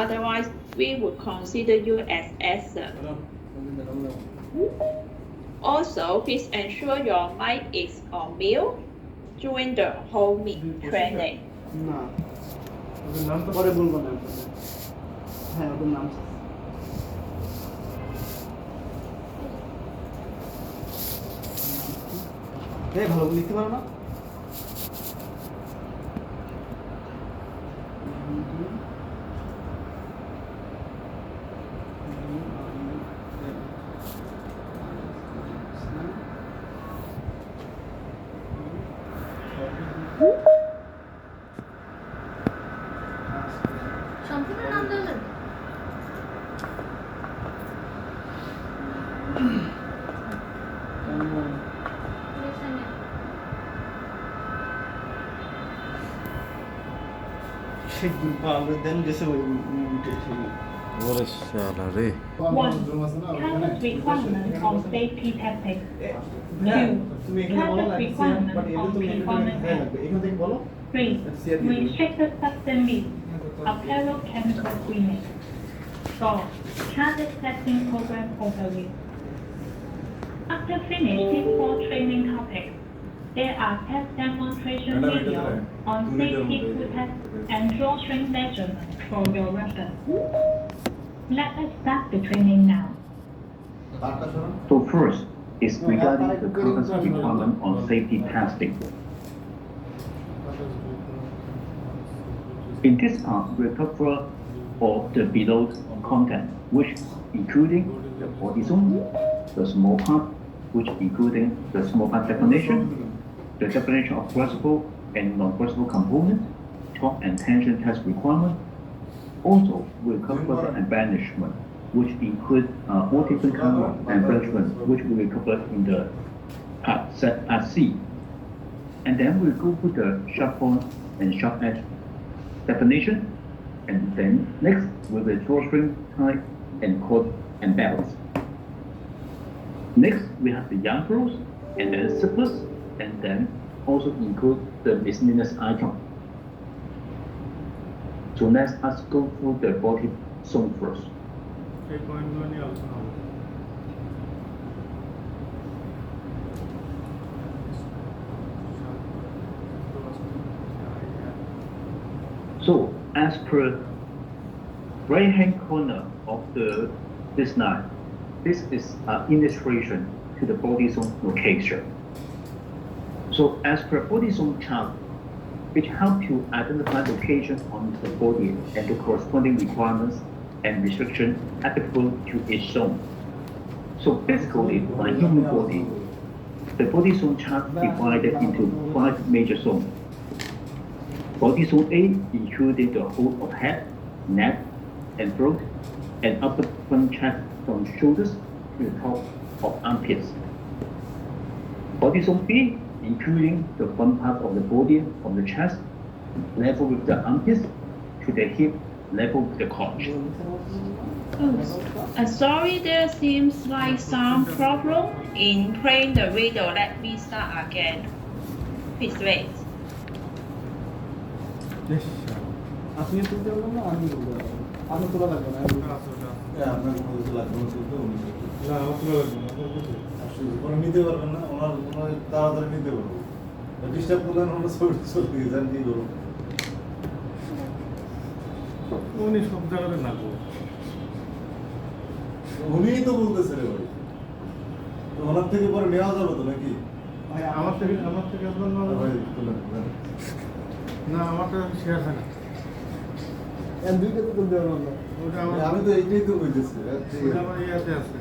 Otherwise, we would consider you as absent. Also, please ensure your mic is on mute during the whole training. না পরে বলবো না হ্যাঁ ওদের নাম ভালো লিখতে পারো না সম্পূর্ণ নাম বললেন One, current requirement on safety tactics. Two, current requirement on performance. Three, restricted substance use, apparel chemical screening. Four, hazard testing program overview. After finishing these 4 training topics, there are test demonstration videos on safety food test and drawstring measurements for your reference. Let us start the training now. So first is regarding the current requirement on safety testing. In this part, we'll cover all the below content, which including the body zone, the small part, which including the small part definition, the definition of flexible and non-flexible component, torque and tension test requirement. Also, we'll cover the embellishment, which include all different kinds of embellishment, which we will cover in the part C. And then we'll go through the sharp point and sharp edge definition. And then next, we will drawstring type and cord and belts. Next, we have the yarn pros and then zippers, and then also include the miscellaneous item. So let us go through the body zone first. So as per right hand corner of this line, this is an illustration to the body zone location. So as per body zone chart, which help you identify location on the body and the corresponding requirements and restrictions applicable to each zone. So basically, by human body, the body zone chart divided into 5 major zones. Body zone A including the whole of head, neck, and throat, and upper front chest from shoulders to the top of armpits. Body zone B including the front part of the body from the chest, level with the armpits, to the hip, level with the crotch. Sorry, there seems like some problem in playing the video. Let me start again. Please wait. আপনি তুলতে পারবেন না আমি বলবো আমি তোলা লাগবে না আপনার কোনো কিছু লাগবে না তুলতে না আমার তোলা লাগবে না ওরা নিতে পারবেন না ওনার তাড়াতাড়ি নিতে পারবো ডিস্টার্ব করলেন ওনার ছবি চলে যান কি করবো উনি সব জায়গাতে না উনিই তো বলতেছে রে ভাই ওনার থেকে পরে নেওয়া যাবে তো নাকি আমার থেকে আপনার না আমারটা শেয়ার হয় না দুইটা তো তুলতে পারবো না আমি তো এইটাই তো বলতেছি আমার ইয়াতে আছে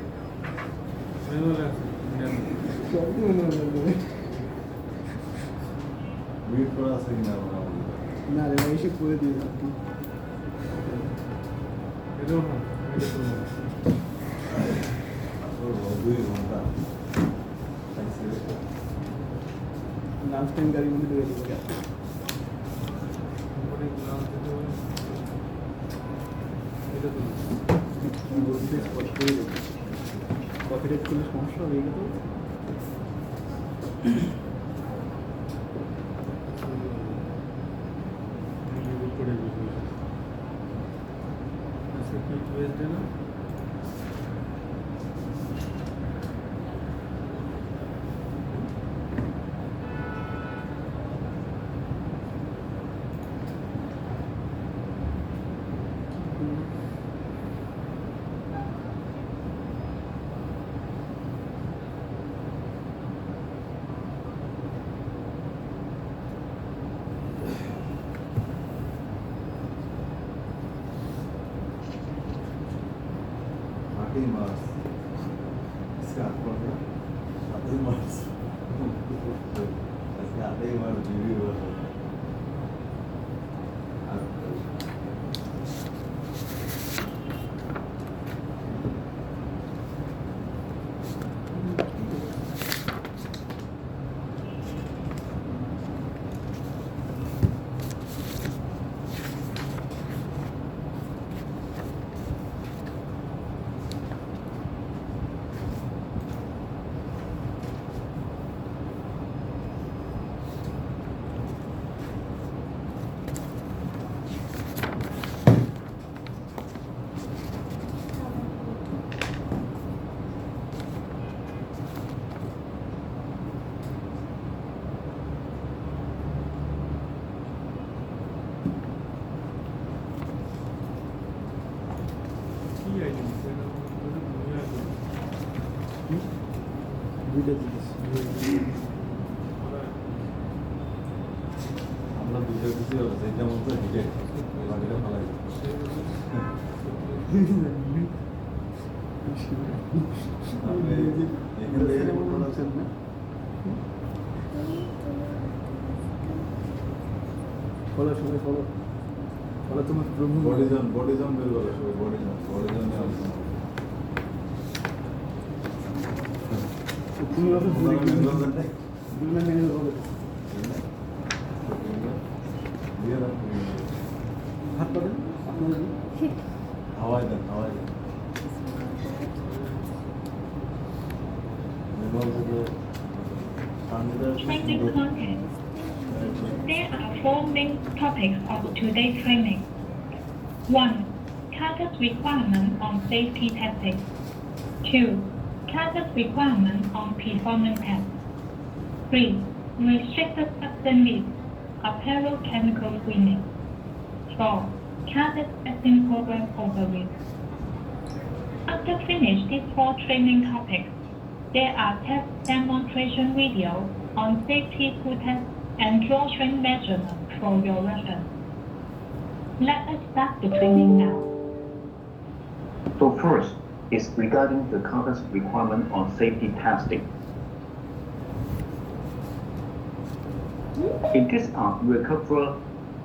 না রে এসে করে দিয়ে যাচ্ছি লাঞ্চ টাইম গাড়ির মধ্যে ঢুকে দেবো পকেটে খুলে সমস্যা হয়ে গেল আমরা দুটো কিছু হচ্ছে এটা মতো দিকে বাকিটা ভালো লাগে ফলো সবাই ফলো ফলো তোমার বডি জোন বের করো সবাই বডি জোন তুমি অত দূরে দূরে মেনে বলো হাত পাবেন আপনাদের হাওয়াই দেন Training content. There are four main topics of today's training. 1. Target requirement on safety testing. 2. Target requirement on performance test. 3. Restricted substance apparel chemical screening. 4. Target testing program overview. After finish these four training topics, there are test demonstration videos on safety tool test and draw train measurement for your reference. Let us start the training now. So first is regarding the content requirement on safety testing. In this part, we will cover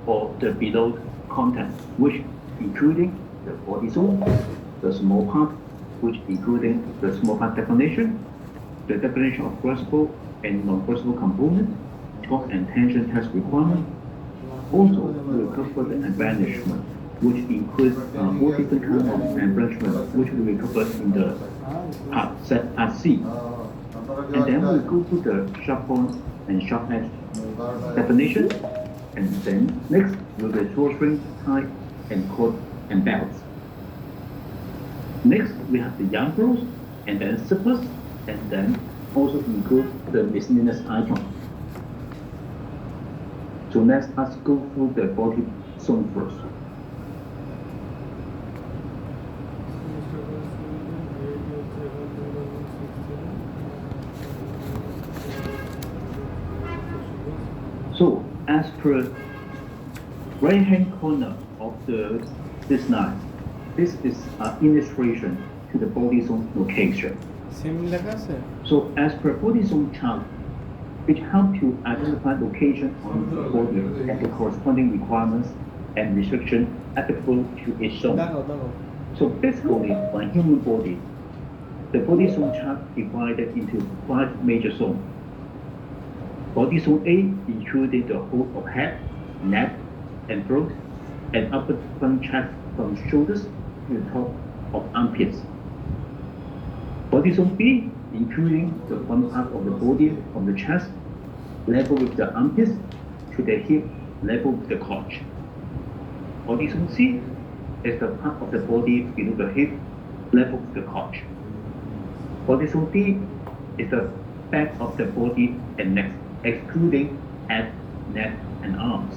all the below content, which including the body zone, the small part, which including the small part definition, the definition of flexible and non-flexible component, torque and tension test requirement. Also, we will cover the embellishment, which includes all different kinds of embellishment, which we will cover in the part set at C. And then we will go to the sharp point and sharp edge definition. And then next, we will drawstring, tie, and cord and belts. Next, we have the yarn flows, and then zippers, and then also include the miscellaneous item. So let's go through the body zone first. So as per right hand corner of this line, this is an illustration to the body zone location. So as per body zone chart, which help to identify location on the body and the corresponding requirements and restriction applicable to each zone. So basically, on human body, the body zone chart divided into 5 major zones. Body zone A included the whole of head, neck, and throat, and upper front chest from shoulders to the top of armpits. Body zone B including the front part of the body of the chest, level with the armpits, to the hip, level with the crotch. Body zone C is the part of the body below the hip, level with the couch. Body zone D is the back of the body and neck, excluding head, neck, and arms.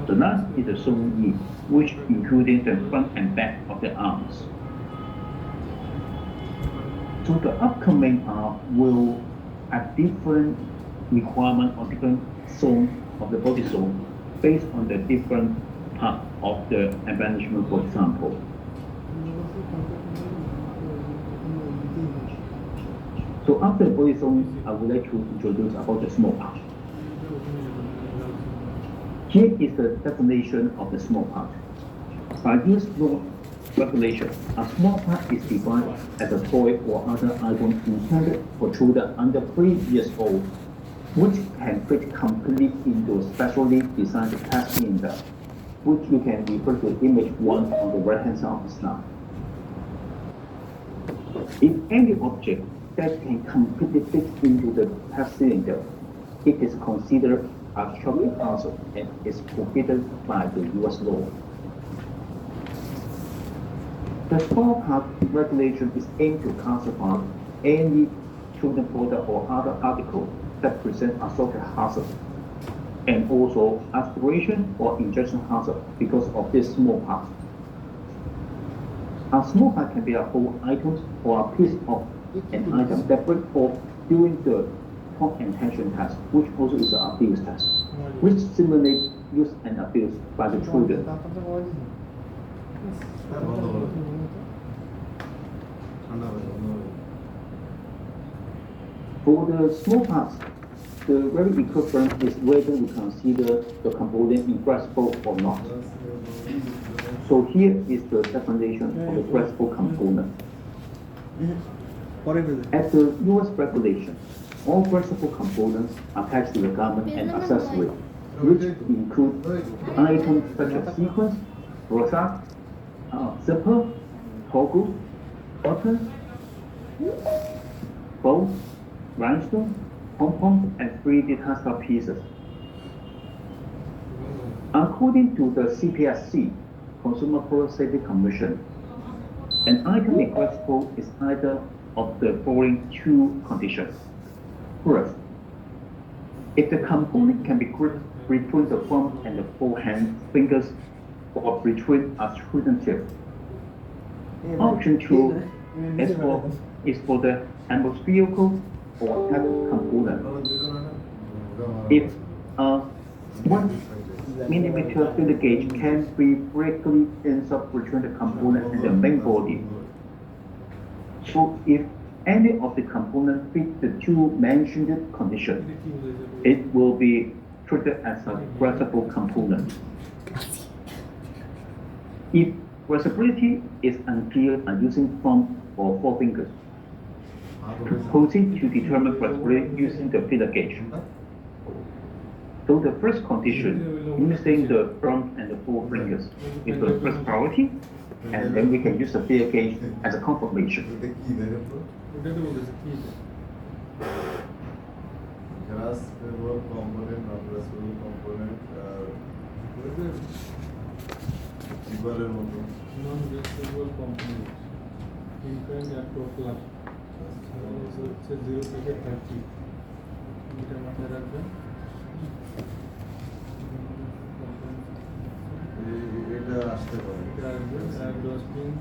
The last is the zone E, which including the front and back of the arms. So the upcoming will have different requirement or different zone of the body zone based on the different part of the embellishment, for example. So after the body zone, I would like to introduce about the small part. Here is the definition of the small part. By this law regulation, a small part is defined as a toy or other item intended for children under 3 years old, which can fit completely into a specially designed test cylinder, which you can refer to image 1 on the right-hand side of the slide. If any object that can completely fit into the test cylinder, it is considered a shocking hazard and is prohibited by the US law. The small part regulation is aimed to classify any children's product or other article that present a social hazard, and also aspiration or injection hazard because of this small part. A small part can be a whole item or a piece of an item that breaks off during the point and tension test, which also is an abuse test, which simulates use and abuse by the children. For the small parts, the very equivalent is whether we consider the component inflexible or not. So here is the definition of the flexible component. As the US regulation, all flexible components attached to the garment and accessory, which include items such as sequins, bracelet, zipper, toggle, button, bow, rhinestone, pom-pom, and 3D textile pieces. According to the CPSC, Consumer Product Safety Commission, an item is flexible is either of the following two conditions. First, if the component can be gripped between the thumb and the forehand fingers or between a student tip. Option 2 is for the atmospherical or tap component. If a 1 millimeter field gauge can be briefly insert between the component and the main body. So if any of the components fit the two mentioned conditions, it will be treated as a flexible component. If flexibility is unclear and using thumb or forefingers, proceed to determine flexibility using the feeler gauge. So the first condition, using the thumb and the forefingers, is the first priority, and then we can use the feeler gauge as a confirmation. Graspable component, non-graspable component, non-graspable component. Infant appropriate. হচ্ছে 0 থেকে 30 এটা মাথায় রাখবেন এটা আসতে পারে এটা আসবে আর dusting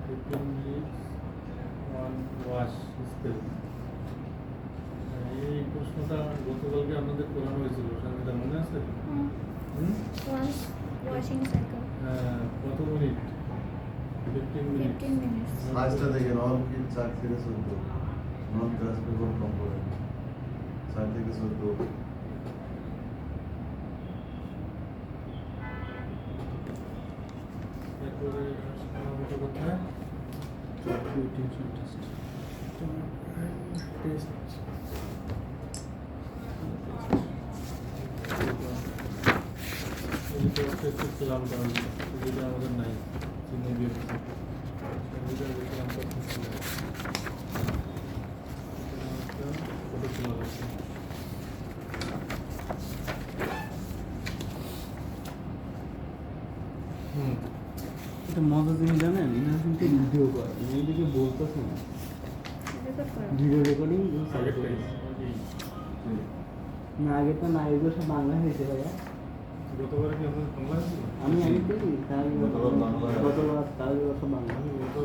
15 minutes on wash spell এই প্রশ্নটা গতকালকে আপনাদের পড়ানো হয়েছিল সঙ্গীতা মনে আছে washing cycle কত মিনিট 15 মিনিট সাইজটা দেখেন অল কিট 4 থেকে 14 নন গ্রাসপেবল কম্পোনেন্ট 4 থেকে 14 এরপরে আমাদের কথা টেনশন টেস্ট ক্লাম করা যেটা আমাদের নাই চিহ্ন দিয়ে ক্লাম করতে একটা মজা জিনিস জানেন, এনারা কিন্তু ভিডিও করে, এদিকে বলতেছে না, ভিডিও রেকর্ডিং চালু করে না, আগেরটা না, এগুলো সব বাংলা হয়েছে ভাইয়া। গতবারে কি আপনাদের বাংলা ছিল? আমি করি তাই গতবার বাংলা। গতবার তাই সব বাংলা গতবার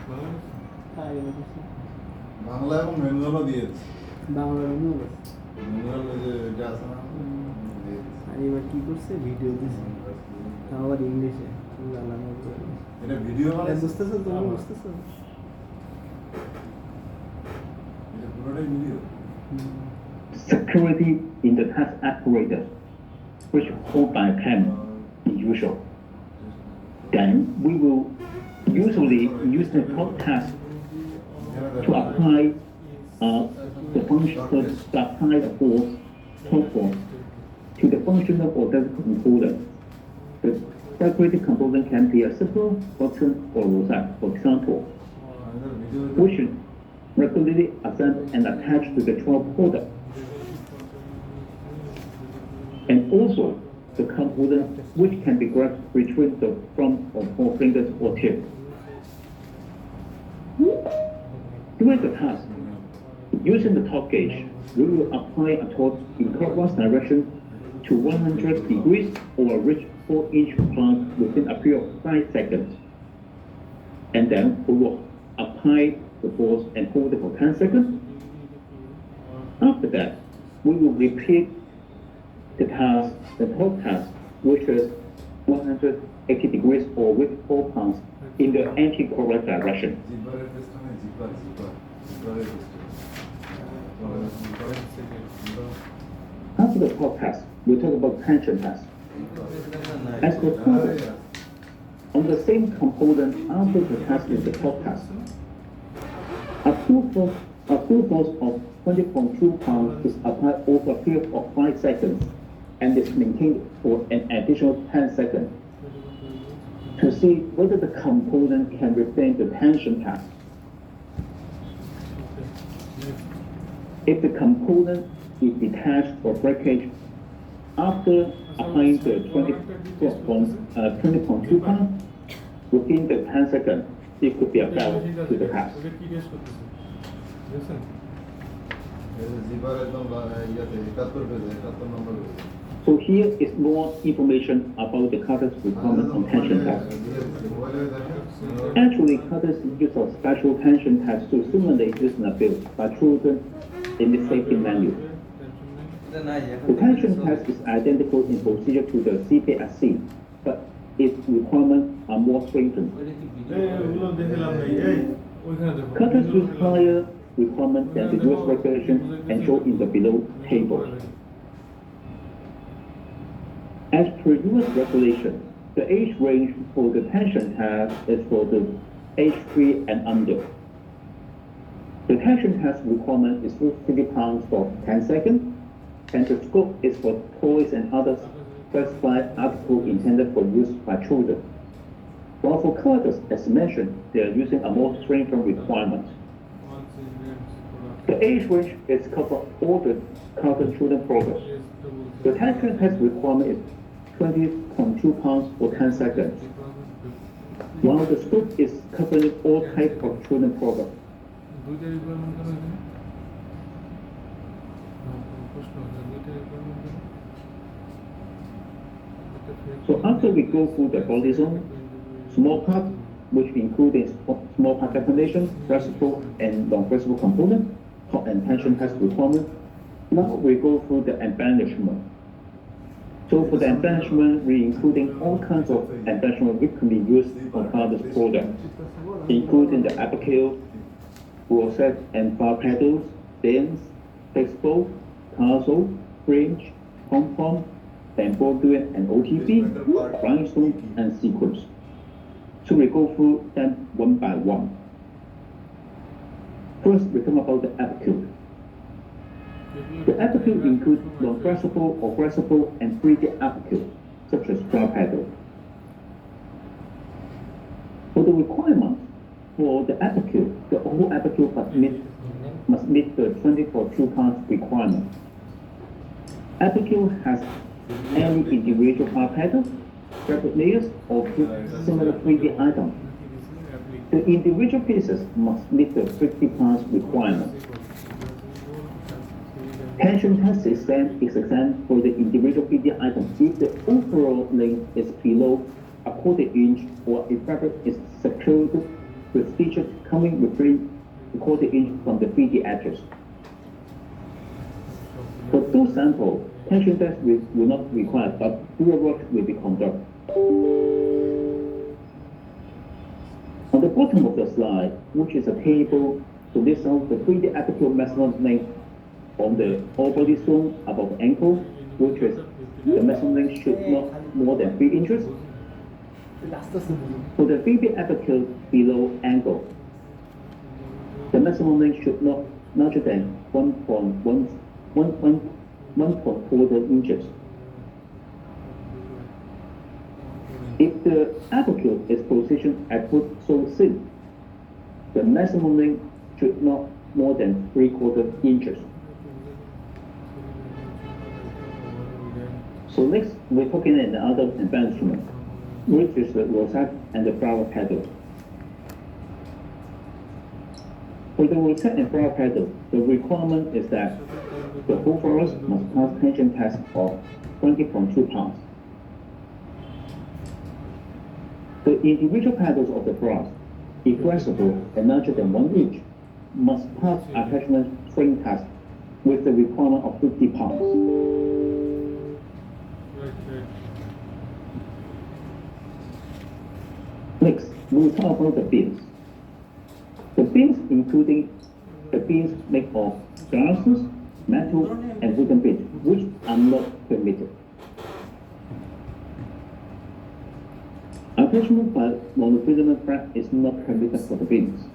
বাংলা তাই বলছি বাংলা এবং ম্যানুয়ালও দিয়েছে। বাংলা নিয়ে ম্যানুয়াল যে এটা আছে না, আর এবার কি করছে, ভিডিও দিছে, তাও আবার ইংলিশে। এটা ভিডিও মানে বুঝতেছো, তুমি বুঝতেছো? এটা পুরোটাই video. Security in the test apparatus, which hold by a camera, is usual. Then we will usually use the top test to apply the function to apply the force, top force, to the functional or physical component. The security component can be a simple button or rosette, for example, which is regularly assembled and attached to the 12 holder. And also the component which can be grabbed between the thumb or four fingers or tip. During the task, using the top gauge, we will apply a torque in clockwise direction to 100 degrees or reach 4-inch plug within a period of 5 seconds. And then we will apply the force and hold it for 10 seconds. After that, we will repeat the task, the top task, which is 180 degrees or with 4 pounds in the anti-clockwise direction. জিপারের test মানে জিপারের test. After the top test, we talk about tension test. As for force, on the same component after the test is the top test. A full force of 20.2 pounds is applied over a period of 5 seconds and is maintained for an additional 10 seconds to see whether the component can withstand the tension test. If the component is detached or breakage after applying the 20.2 pounds within the 10 seconds, it could be applied to the test. Zipper একদম ইয়াতে 71 পেজে 71 নম্বর। So here is more information about the cutters requirement on tension test. Actually, cutters use a special tension test to simulate this in a field by children in the safety manual. The tension test is identical in procedure to the CPSC, but its requirements are more stringent. Cutters with higher requirements than the US regulation and shown in the below table. As per US regulation, the age range for the tension test is for the age 3 and under. The tension test requirement is 50 pounds for 10 seconds, and the scope is for toys and other specified articles intended for use by children. While for cutters, as mentioned, they are using a more stringent requirement. The age range is cover all the cutter children programs. The tension test requirement is 20.2 pounds for 10 seconds, while the scope is covering all types of children programs. So after we go through the body zone, small part, which includes small part definition, flexible and non-flexible component, top and tension test requirement. Now we go through the embellishment. So for the embellishment, we're including all kinds of embellishment which can be used on father's product, including the aperture, rosette and bar pedals, dents, flexible, tassel, fringe, pom-pom, embroidery and OTP, rhinestone and sequins. So we go through them one by one. First, we talk about the aperture. The aperture includes non-flexible or flexible and 3D aperture, such as bar pedal. For the requirement for the aperture, the whole aperture must meet the 20.2 pounds requirement. Aperture has any individual bar pedal, separate layers or keep similar 3D items. The individual pieces must meet the 50 parts requirement. Tension test is examined for the individual 3D item if the overall length is below a quarter-inch or if fabric is secured with stitches coming within a quarter-inch from the 3D edges. For those samples, tension test will not be required, but field work will be conducted. On the bottom of the slide, which is a table to list out the 3D applicable maximum length on the all body zone above ankle, which is the maximum length should not more than 3 inches. For the 3D applicable below ankle, the maximum length should not larger than 1.4 inches. If the applicable is positioned at foot sole seam, the maximum length should not more than 3/4 inches. So next, we're talking about another advancement, which is the rosette and the flower petal. For the rosette and flower petal, the requirement is that the whole flowers must pass tension test of 20.2 pounds. The individual petals of the flowers, if flexible and larger than 1 inch, must pass attachment strain test with the requirement of 50 pounds. Next, we'll talk about the beams. The beams including the beams made of glasses, metal, and wooden beams, which are not permitted. Attachment by monofilament thread is not permitted for the beams.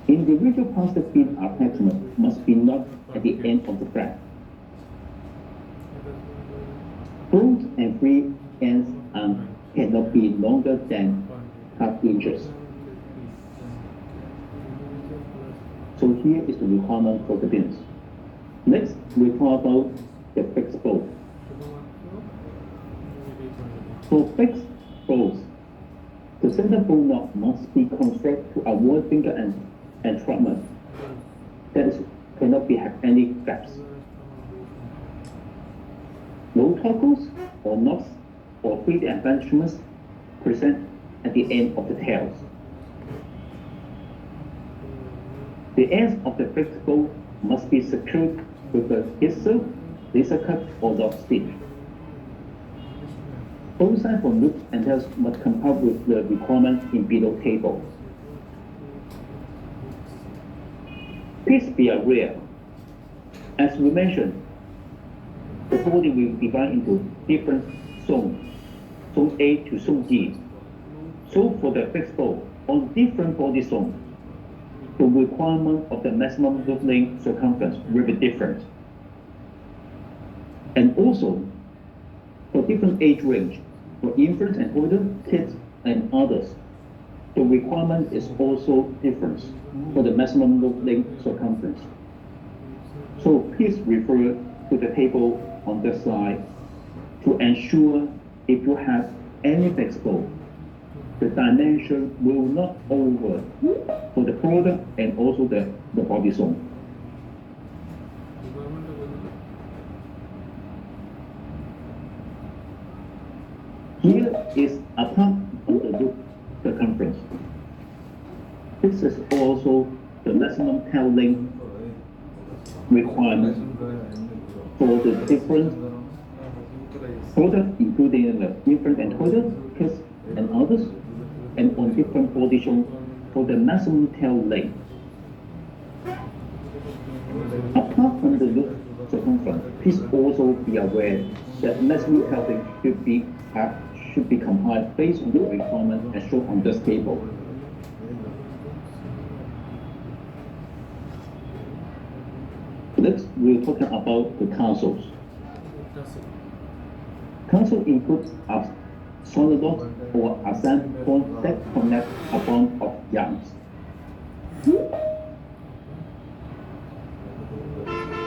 Individual plastic beam attachment must be knocked at the end of the thread. Both and free ends cannot be longer than half inches. So here is the requirement for the beams. Next, we talk about the fixed bolt. For fixed bolts, the center bolt knob must be constructed to avoid finger entrapment. That cannot have any gaps. No toggles or knobs or 3D attachments present at the end of the tails. The ends of the fixed bolt must be secured with a scissor, laser cut, or lock stitch. Both sides for loops and tails must comply with the requirements in below table. Please be aware, as we mentioned, the body will divide into different zones, zone A to zone D. So for the fixed bolt, on different body zones, the requirement of the maximum loop length circumference will be different. And also, for different age range, for infants and older, kids and others, the requirement is also different for the maximum loop length circumference. So please refer to the table on this slide to ensure if you have any fixed bolt, the dimension will not over for the product and also the body zone. Here is a part of the loop circumference. This is also the maximum tail length requirement for the different products, including the infant and toddler, kids and others, and on different body zones for the maximum tail length. Apart from the loop circumference, please also be aware that maximum tail length should be complied based on the requirement as shown on this table. Next, we're talking about the consoles. Console includes a solid lock or a sand point that connects a bond of yarns.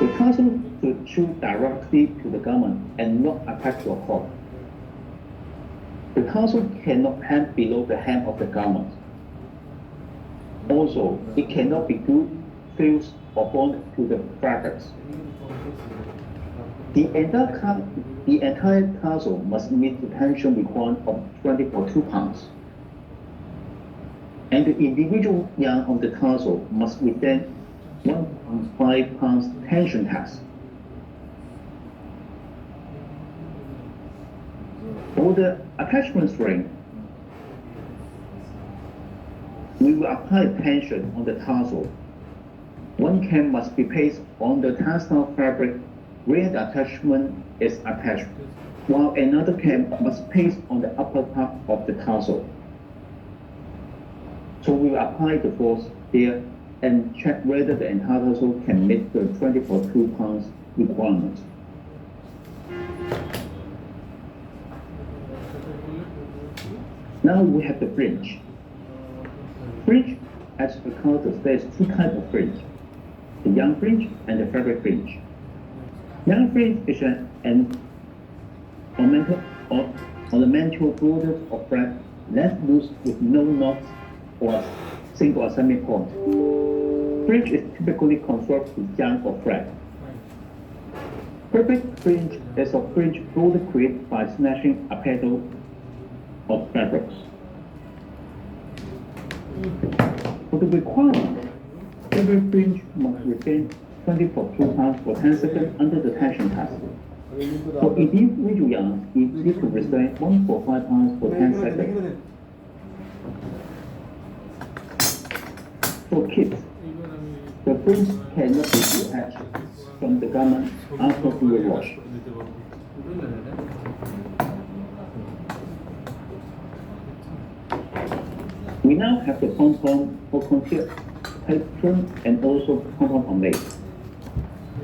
The console should shoot directly to the garment and not attached to a cord. The tassel cannot hang below the hem of the garment. Also, it cannot be glued, fused, or bound to the fabrics. The entire tassel must meet the tension requirement of 20.2 pounds. And the individual yarn of the tassel must withstand 1.5 pounds tension test. For the attachment string, we will apply tension on the tassel. One cam must be placed on the textile fabric where the attachment is attached, while another cam must be placed on the upper part of the tassel. So we will apply the force there and check whether the entire tassel can meet the 20.2 pounds requirement. Now we have the fringe. Fringe, as per culture, there's two types of fringe: the yarn fringe and the fabric fringe. Yarn fringe is an ornamental border of thread let loose with no knots or single assembly point. Fringe is typically constructed with yarn or thread. Fabric fringe is a fringe border created by snatching a petal of fabrics. For the requirement, fabric fringe must retain 20.2 pounds for 10 seconds under the tension test. For individual yarns, it needs to retain 1.5 pounds for 10 seconds. For kids, the fringe cannot be detached from the garment after full wash. We now have the pom-pom for concealed pattern and also pom-pom on lace.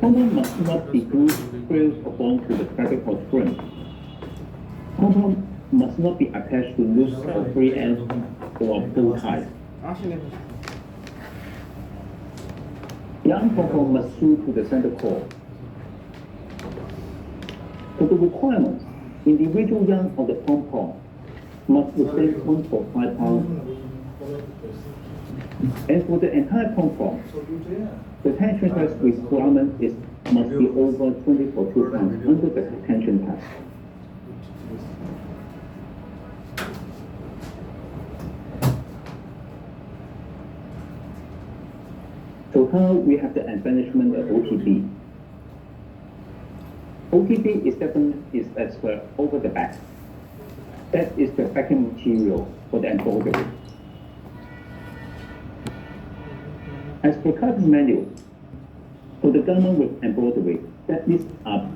Pom-pom must not be glued, fused, or bound to the fabric or trim. Pom-pom must not be attached to loose or free ends or bow ties. Yarn pom-pom must sew to the center core. For the requirements, individual yarn of the pom-pom must withstand 1.5 pounds. And for the entire pom-pom, the tension test requirement must be over 20.2 pounds under the tension test. So how we have the embellishment of OTB. OTB is definitely as per over the back. That is the backing material for the embroidery. As per current manual, for the garment with embroidery, that is a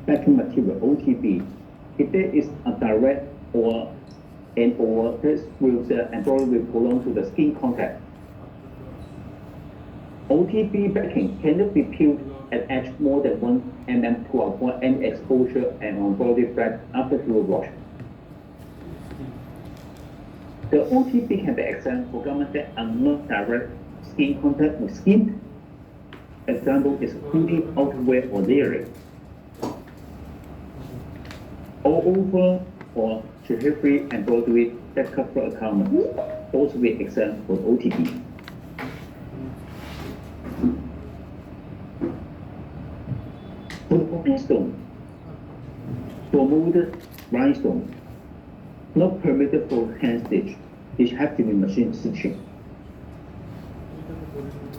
backing material, OTB. If there is a direct or this will the embroidery belong to the skin contact. OTB backing cannot be peeled at edge more than 1 mm to avoid any exposure and embroidery thread after fluid wash. The OTB can be exempt for garments that are not direct skin contact with skin. Example is hoodie, outerwear, or layering. All over or shibari embroidery that cover a garment also be exempt for OTB. For the rhinestone, for molded rhinestone, not permitted for hand stitch, which have to be machine stitching.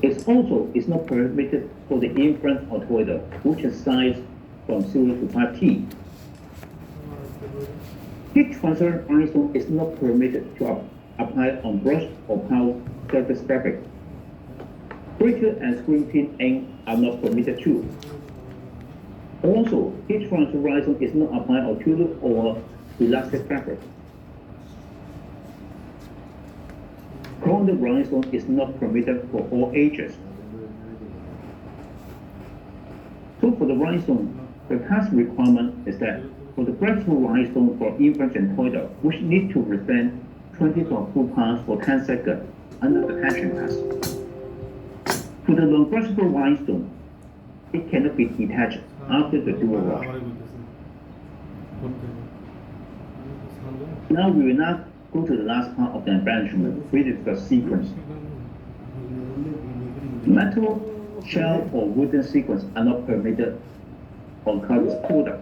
It also is not permitted for the infant or toddler, which is sized from 0 to 5T. Heat transfer rhinestone is not permitted to apply on brush or powder surface fabric. Breaker and screen pin ink are not permitted too. Also, heat transfer rhinestone is not applied on tulip or elastic fabric. Grounded rhinestone is not permitted for all ages. So for the rhinestone, the task requirement is that for the flexible rhinestone for infants and toddlers, which need to withstand 20.2 pounds for 10 seconds under the tension test. For the non-flexible rhinestone, it cannot be detached after the dual wash. Now we will not go to the last part of the embellishment, which is the sequence. Metal, shell, or wooden sequence are not permitted on Carlos product.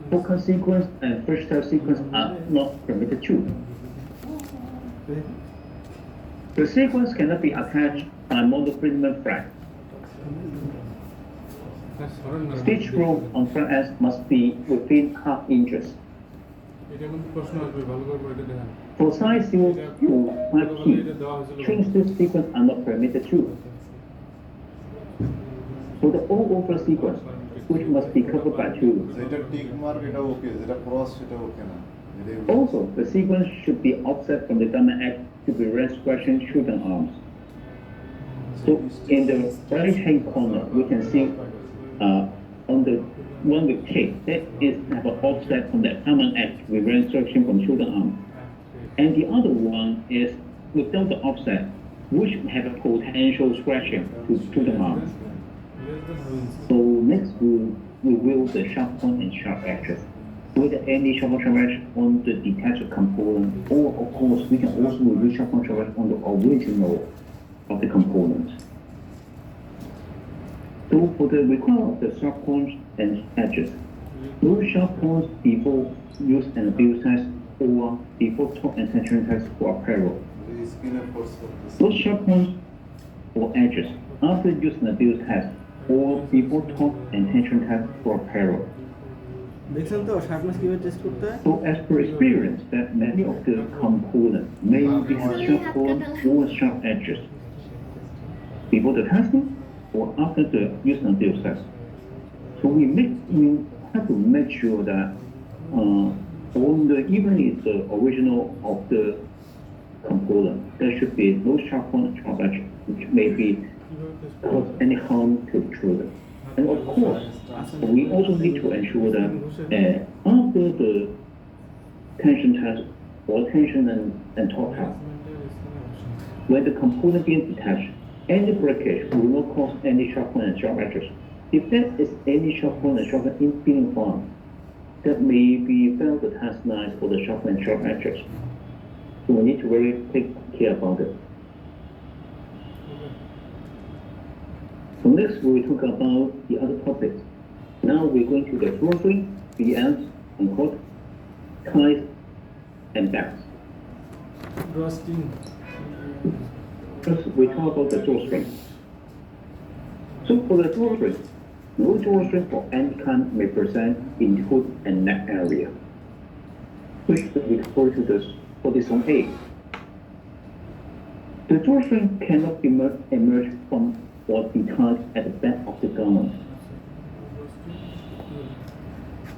Focus sequence and freestyle sequence are not permitted too. The sequence cannot be attached by monofilament thread. Stitch growth on front ends must be within half inches. For size 0 to 5T, twisted sequence are not permitted too. For the all-over sequence, which must be covered by tubes. Also, the sequence should be offset from the garment edge to prevent scratching shoulder arms. So in the right-hand corner, we can see on the one with tape, that is have an offset from the garment edge to prevent scratching from shoulder arms. And the other one is without the offset, which have a potential scratching to shoulder arms. So next we will the sharp point and sharp edges. With any sharp point edge on the detached component, or of course we can also review sharp point edge on the original of the component. So for the requirement of the sharp points and edges, those sharp points before use and abuse test or before torque and tension test for apparel. Those sharp points or edges after use and abuse test or before torque and tension test for apparel. So as per experience that many of the components may have sharp points or sharp edges before the testing or after the use and abuse test. So we have to make sure that on the even if the original of the component, there should be no sharp point and sharp edge, which may be cause any harm to children. And of course, we also need to ensure that after the tension test or tension and torque test, when the component being detached, any breakage will not cause any sharp point and sharp edges. If there is any sharp point and sharp edge being found, that may be fail the test lines for the sharp and sharp edges. So we need to really take care about it. So next we will talk about the other topics. Now we're going to the drawstring, the ends, and cord, ties, and backs. First, we talk about the drawstring. So for the drawstring, no drawstring for any kind may present in hood and neck area, which we refer to this for this on A. The drawstring cannot emerge from or be tied at the back of the garment.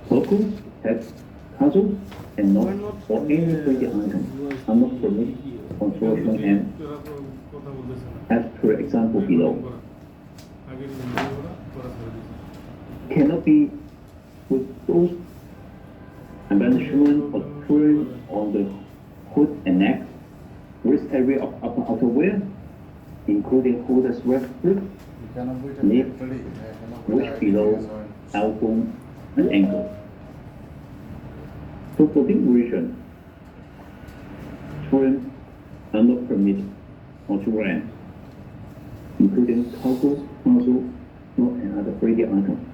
Buckles, heads, tassels, and knots or any 3D items are not permitted on drawstring end, as per example below. Cannot be with those embellishment or trim on the hood and neck, wrist area of upper outerwear, including holder strap strip, knee, waist below, elbow, and ankle. So for this reason, trim are not permitted on two ends, including toggles, nozzle, knot, and other 3D items.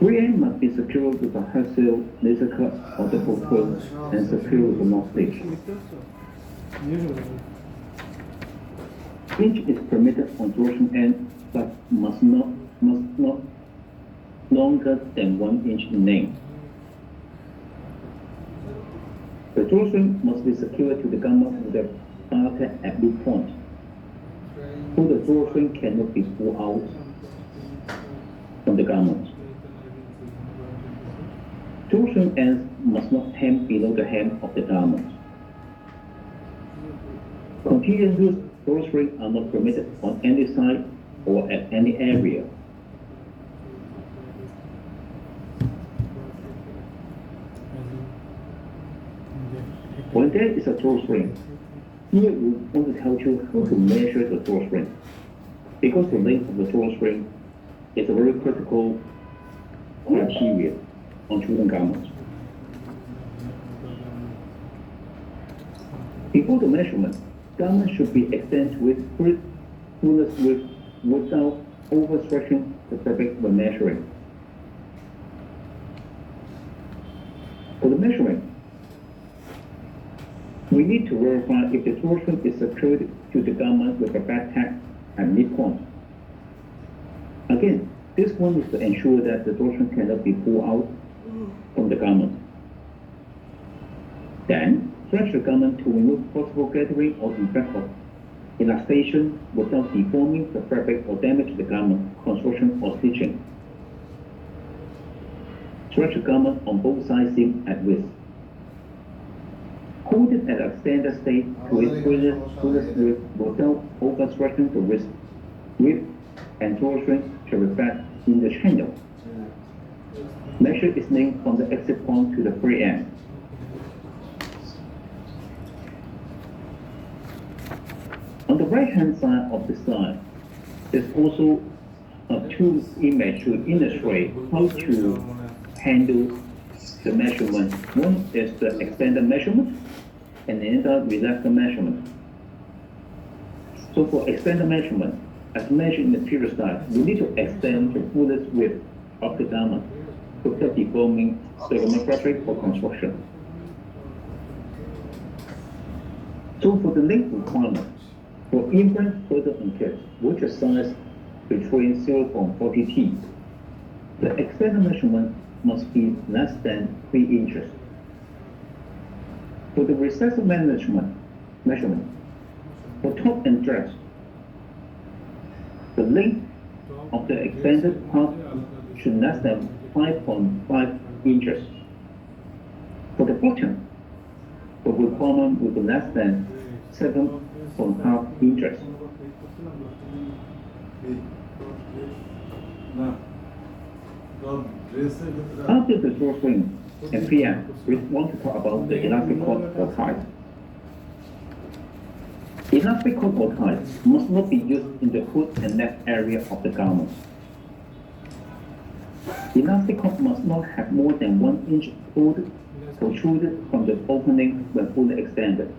3M must be secured with a hexagon laser cut of the fulcrum and secured with a knot stitch. Inch is permitted on drawstring end, but must not longer than 1 inch in length. The drawstring must be secured to the garment with a barter at loop point, so the drawstring cannot be pulled out from the garment. Drawstring ends must not hang below the hem of the garment. Continuous drawstrings are not permitted on any side or at any area. When there is a drawstring, here we want to tell you how to measure the drawstring, because the length of the drawstring is a very critical criteria on children's garments. Before the measurement, garment should be extended with fullest width without overstretching the fabric when measuring. For the measuring, we need to verify if the torsion is secured to the garment with a back tag and midpoint. Again, this one is to ensure that the torsion cannot be pulled out from the garment. Then, stretch the garment to remove possible gathering or effect of elastation without deforming the fabric or damage the garment, construction or stitching. Stretch the garment on both sides seam at width. Hold it at a standard state to its fullest width without overstretching the wrist. Width and torsion shall reflect in the channel. Measure its length from the exit point to the free end. On the right-hand side of the slide, there's also two images to illustrate how to handle the measurement. One is the extended measurement, and another relaxed measurement. So for extended measurement, as mentioned in the previous slide, we need to extend the fullest width of the garment without deforming the garment fabric or construction. So for the length requirement, for infant, toddler, and kids, which is sized between 0.40 T, the extended measurement must be less than 3 inches. For the recessive measurement, for top and dress, the length of the extended part should less than 5.5 inches. For the bottom, the requirement will be less than 7.5 inches. After the drawstring and PM, we want to talk about the elastic cord or tie. Elastic cord or tie must not be used in the hood and neck area of the garment. Elastic cord must not have more than 1 inch protruded from the opening when fully extended.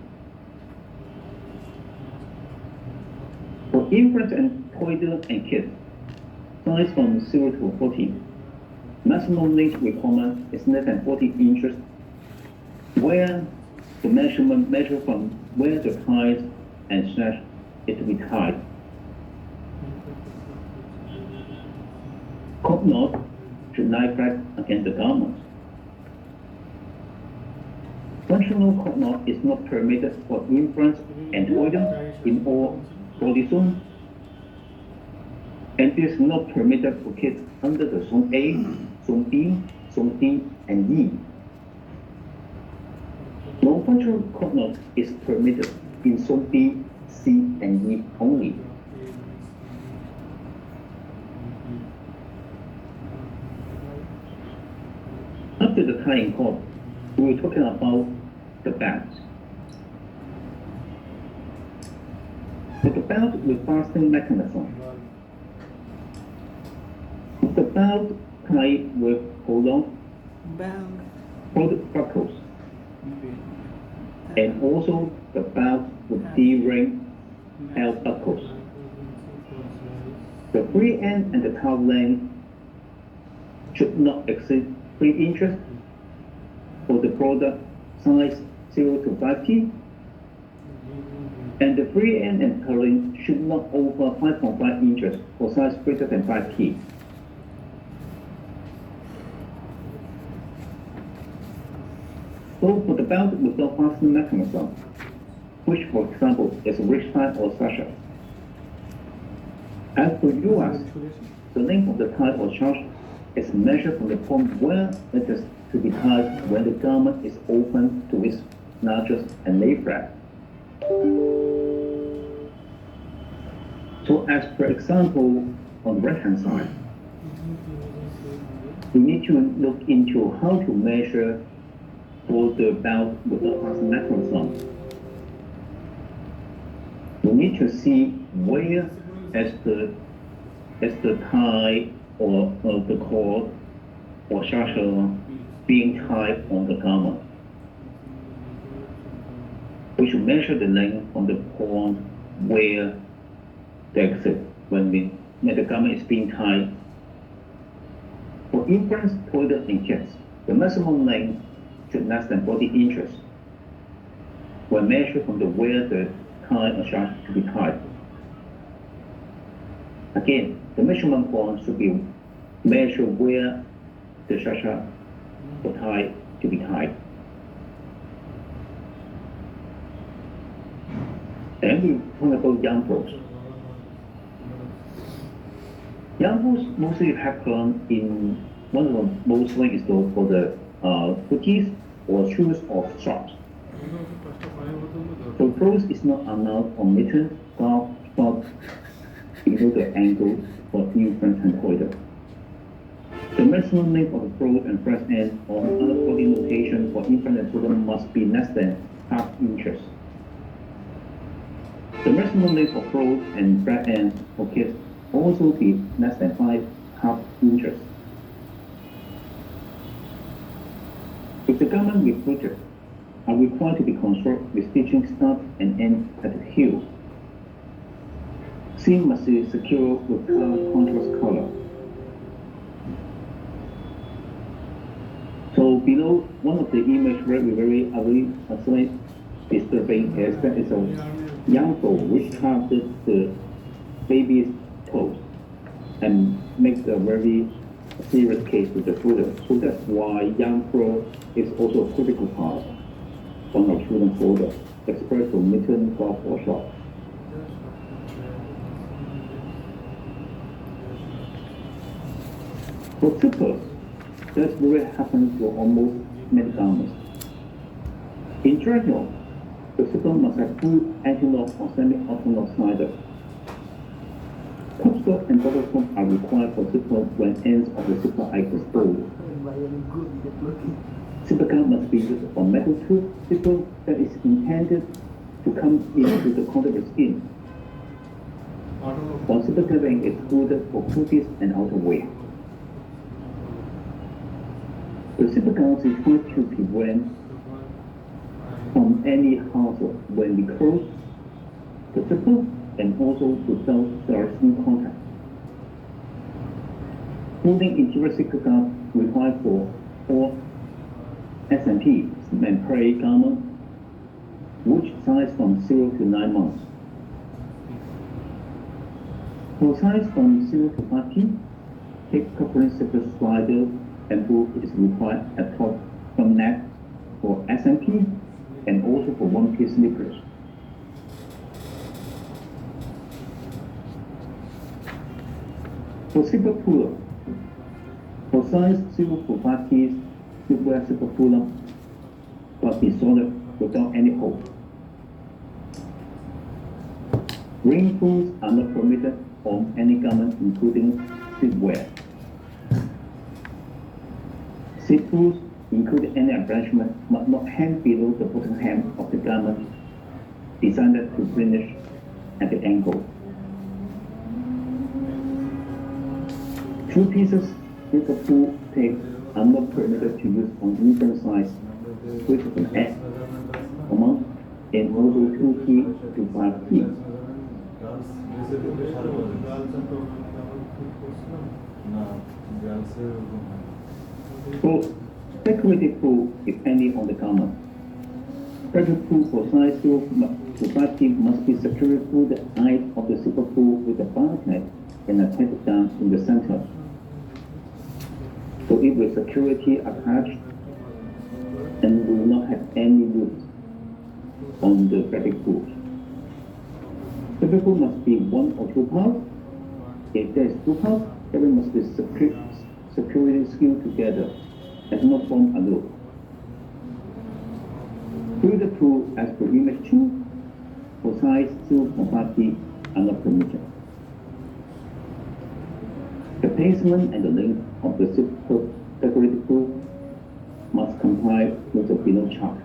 For infants and toddler and kids, size from 0 to 14, maximum length requirement is less than 40 inches, where the measurement measure from where the ties and slash is to be tied. Cord knot should lie flat against the garment. Functional cord knot is not permitted for infants and toddler in all body zones, and is not permitted for kids under the Zone A, Zone B, Zone D, and E. Non-functional cord knot is permitted in Zone B, C, and E only. After the tying cord, we were talking about the belt. For the belt with fastening mechanism, the belt tied with prolonged buckles, and also the belt with D-ring L buckles. The free end and the tail length should not exceed 3 inches for the product size 0 to 5T, and the free end and tail length should not over 5.5 inches for size greater than 5T. So for the belt without fastening mechanism, which for example is a wrist tie or sasha. As for US, the length of the tie or charge is measured from the point where it is to be tied when the garment is open to its largest and lay flat. So as per example, on the right hand side, we need to look into how to measure for the belt without fastening mechanism. We need to see where as the tie or the cord or sasha being tied on the garment. We We should measure the length from the point where the exit when the garment is being tied. For infants, toddlers, and kids, the maximum length should less than 40 inches when measured from the where the tie or shaft to be tied. Again, the measurement point should be measured where the shaft or tie to be tied. Then we talk about young pros. Young pros mostly happen in one of the most likely is for the booties or shoes or socks. So pros is not allowed on mittens, golf, socks, below the ankle for infant and toddler. The maximum length of the pros and flat end or other body location for infant and toddler must be less than half inches. The maximum length of pros and flat ends for kids also be less than 5.5 inches. If the garment with booted are required to be constructed with stitching start and end at the heel, seam must be secured with contrast color. So below, one of the image very disturbing is that it's a young girl which carved the baby's toes and makes a very serious case with the footer. So that's why young girl is also a critical part on our children's footer, expressed for mitten, golf, or short. For slippers, that's very happens to almost many garments. In general, the slipper must have full anti-lock or semi-auto-lock slider. Top stop and bottom stop are required for slipper when ends of the slipper are exposed. Slipper guard must be used on metal tube slipper that is intended to come into the contact with skin. While slipper covering is good for booties and outerwear. The slipper guard is trying to prevent from any hazard when we close the slipper and also without their skin contact. Holding interior slipper guard required for all S&P and prey garment, which size from 0 to 9 months. For size from 0 to 5P, take covering slipper slider and boot is required at top from neck for S&P and also for one-piece slippers. For slipper puller, for size 0 to 5P, slipper puller must be solid without any hole. Ring pulls are not permitted on any garment including sleepwear. Seat pulls, including any attachment, must not hang below the bottom hem of the garment designed to finish at the ankle. Two pieces with a full tape are not permitted to use on infant size, which is an S amount and also 2P to 5P. So, decorative pull depending on the garment. Decorative pull for size 0 to 5P must be secured through the eye of the super pull with a barnet and attached down in the center. So it will security attached and will not have any roots on the fabric pull. The fabric pull must be 1 or 2 parts. If there is 2 parts, everything must be securely sealed together and not form a loop. Through the pull as per image 2 for size 0 or 5P are not permitted. The placement and the length of the super decorative pull must comply with the below chart.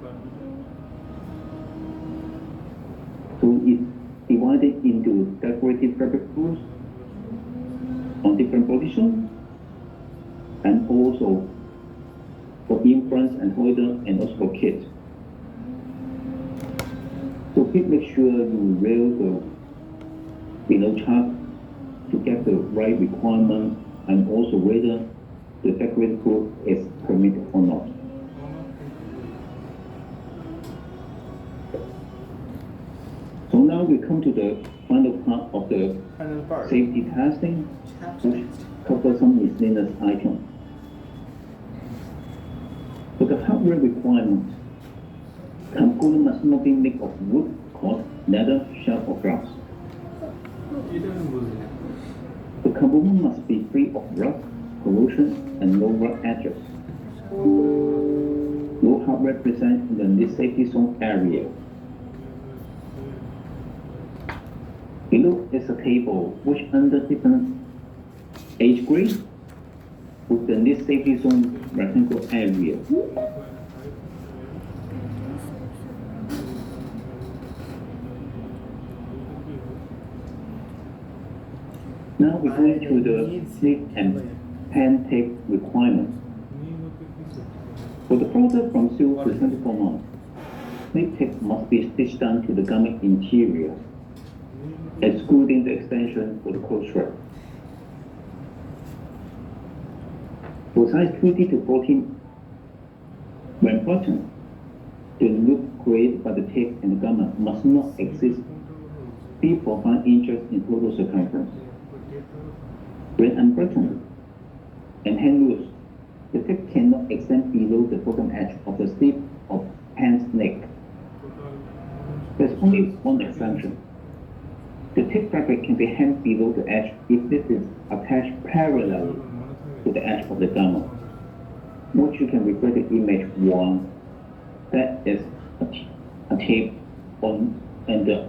So it's divided into decorative fabric pulls on different positions and also for infants and toddlers and also for kids. please make sure you review the below chart to get the right requirement and also whether the decorated pool is permitted or not. So now we come to the final part of the Final part. safety testing, which covers some miscellaneous items. For the hardware requirement, component must not be made of wood, cork, leather, shell, or glass. The component must be free of rust, corrosion, and no rough edges. No hardware present in the least safety zone area. Below is a table which under different age grade with the least safety zone rectangle area. Now we're going to the snip and pen tape requirements. For the product from 0 to 24 months, snip tape must be stitched down to the garment interior, excluding the extension for the coat strap. For size 20 to 14, when buttoned, the loop created by the tape and the garment must not exceed 3.5 inches in total circumference. When unbuttoned and hand loose, the tape cannot extend below the bottom edge of the sleeve of pants neck. There's only one exception. The tape fabric can be hemmed below the edge if this is attached parallel to the edge of the garment, which you can refer to image 1. That is a tape on and the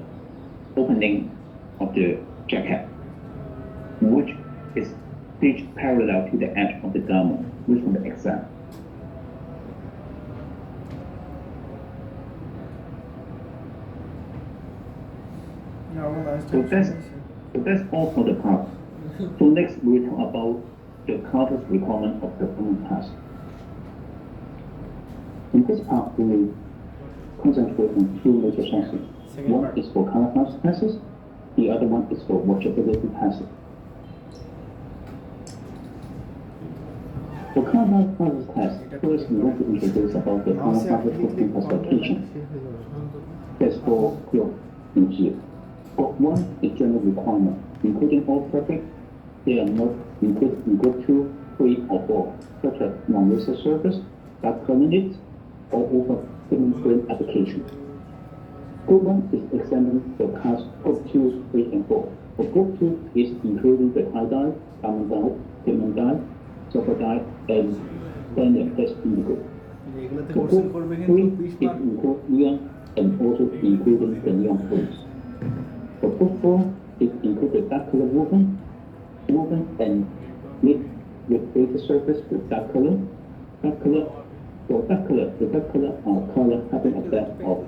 opening of the jacket, which is stitched parallel to the edge of the garment, which is the exam. So that's all for the part. So next we'll talk about the coverage requirement of the performance test. In this part, we will concentrate on two major sections. One is for color pass tests, the other one is for watchability tests. For color pass test, first we want to introduce about the color pass cooking classification. That's for cloth in here. Group 1 is general requirement, including all fabric. They are not included in Group 2, 3, or 4, such as non-laser surface, dark permanent, or over thin grain application. Group 1 is examining the class Group 2, 3, and 4. For Group 2 is including the tie-dye, diamond dye, pigment dye, sulfur dye, and standard test indigo. For Group 3 is include neon and also including the neon prints. For Group 4, it includes the dark color woven and knit with greater surface with dark color. For dark color, the dark color color having a depth of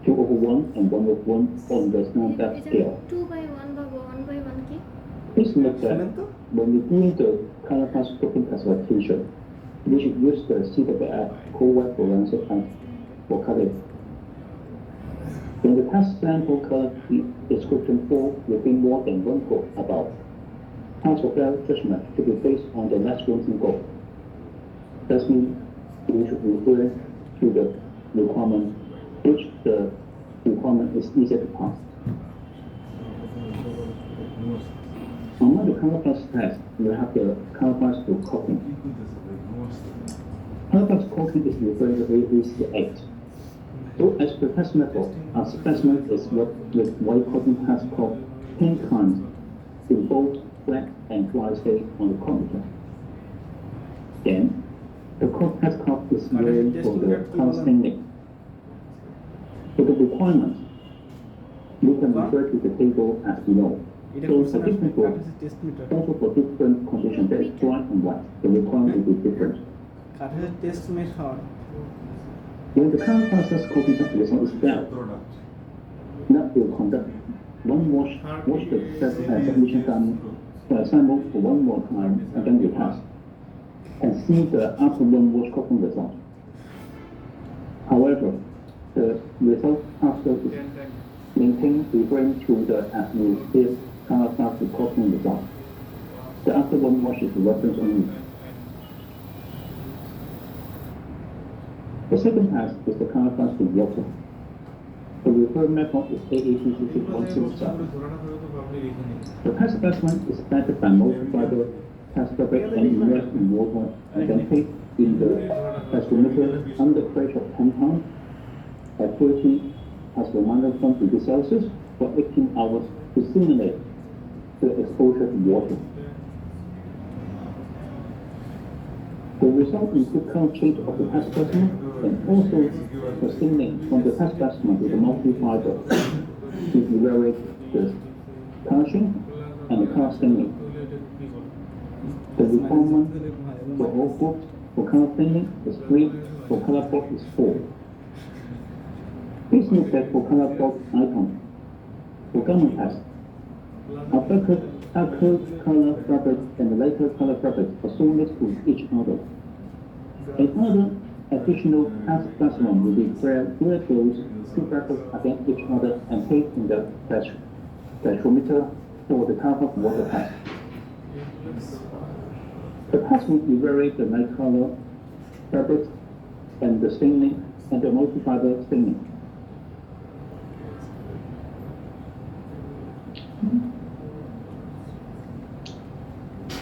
2/1 and 1/1 on the standard scale. 2 by 1 by 1 by 1 ki? Please note that when you're doing the color pass cooking classification, we should use the CWF cold white forensic for coloring. When the test sample color description fall within more than one goal above, pass or fail judgment should be based on the last ranking goal. That means we should refer to the requirement which the requirement is easier to pass. Among the color pass test, we have the color pass to cooking. Color pass cooking is referred to AAC8. So as per test method, our specimen is what with white cotton has called 10 times in both black and dry state on the computer. Then, the test cup is wearing for the color staining. For the requirements, you can refer to the table as below. So for different groups, also for different conditions, that is dry and wet, the requirement will be different. Test method. When the color process copy result is valid, now we'll conduct one wash the submission done sample for one more time and then we test and see the after one wash copy result. However, the result after cluster is maintained referring to the as this color class recording result. The after one wash is the reference only. The second pass is the color class with water. The referred method is AAPC6167. The test specimen is started by multiplier test fabric and immersed in water and then placed in the thermometer under pressure of 10 pounds at 30 pascal -1 Celsius for 18 hours to simulate the exposure to water. The result includes current change of the test specimen and also the signaling from the test specimen to the multifiber to evaluate the coloring and the color staining. The requirement for all groups for color staining is 3, for color block is 4. Please note that for color block icon, for garment test, after color fabrics and later color fabrics are so next to each other. Another additional test specimen will be where those two fabrics against each other and placed in the spectrometer for the color of water test. The test will evaluate the light color fabrics and the staining and the multifiber staining.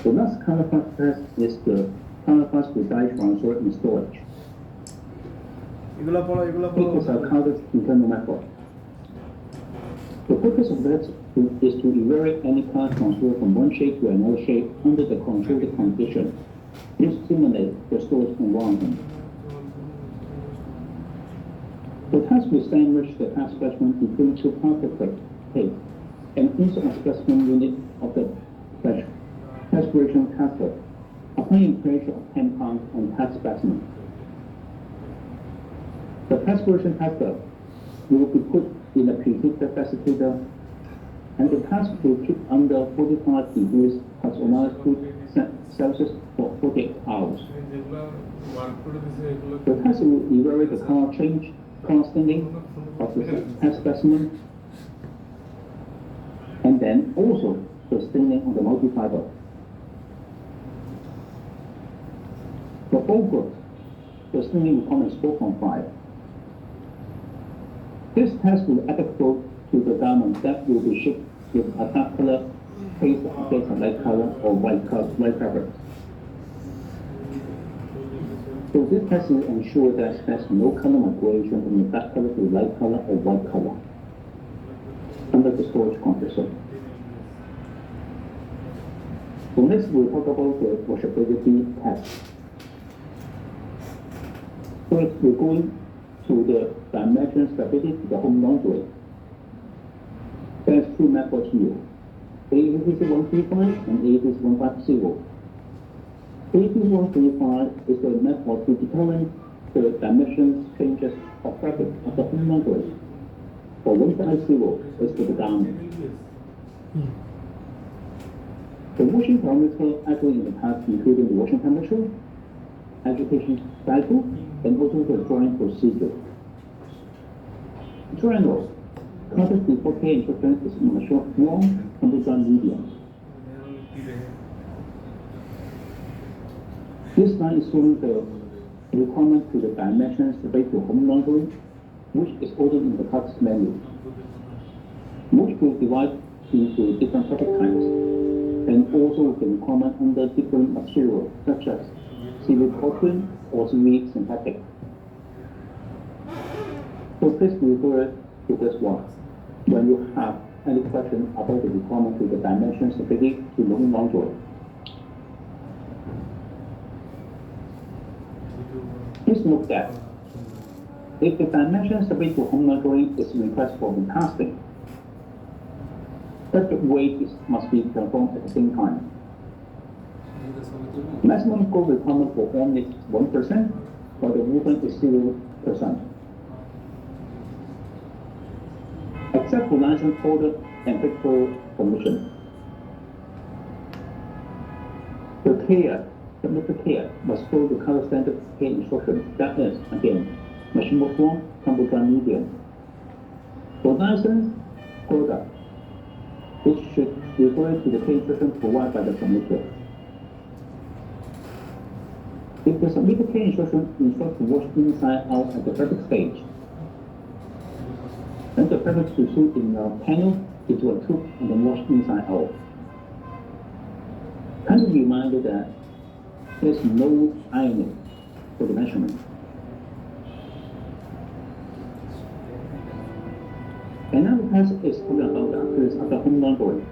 The last color fast test is the color fast to dye transfer in storage. It is a color's internal method. The purpose of that is to evaluate any color transfer from one shade to another shade under the controlled condition. This simulates the storage environment. The test will sandwich the test specimen between two particle plates and insert a specimen unit of the perspiration catheter, applying pressure of 10 pounds on test specimen. The perspiration catheter will be put in a preheated facilitator, and the test will keep under 45 degrees plus or minus 2 Celsius for 48 hours. The test will evaluate the color change, color staining of the test specimen, and then also the staining on the multifiber. For all groups, the staining requirement is 4.5. This test will applicable to the garment that will be shipped with a dark color placed against a light color or white fabric. So this test will ensure that there's no color migration from the dark color to light color or white color under the storage compressor. So next we'll talk about the washability test. First, we're going to the dimension stability to the home laundry. There's two methods here. AAPC135 and AAPC150. AAPC135 is the method to determine the dimensions changes of fabric of the home laundry. For 150 is for the garment. The washing parameter actually in the past including the washing temperature, agitation cycle, and also the drying procedure. General, contact before care instruction is in a short warm, temperature medium. This line is showing the requirement to the dimensions related to home laundry, which is ordered in the cuts menu, which will divide into different fabric types, and also the requirement under different materials such as seaweed cotton or seaweed synthetic. So please refer to this one when you have any question about the requirement to the dimensions stability to home laundry. Please note that if the dimension stability to home laundry is requested for the casting, that the weight must be performed at the same time. Maximum goal requirement for form is 1%, but the movement is 0%. Except for license holder and pictorial permission. The method care must follow the color standard care instruction. That is, again, machine form, temperature medium. For licensed product, it should refer to the care instruction provided by the submitter. If the submitted care instruction instructs to wash inside out at the fabric stage, then the fabric should shoot in a panel into a tube and then wash inside out. Kindly reminder that there's no ironing for the measurement. Another task is talking about the appearance after home laundry,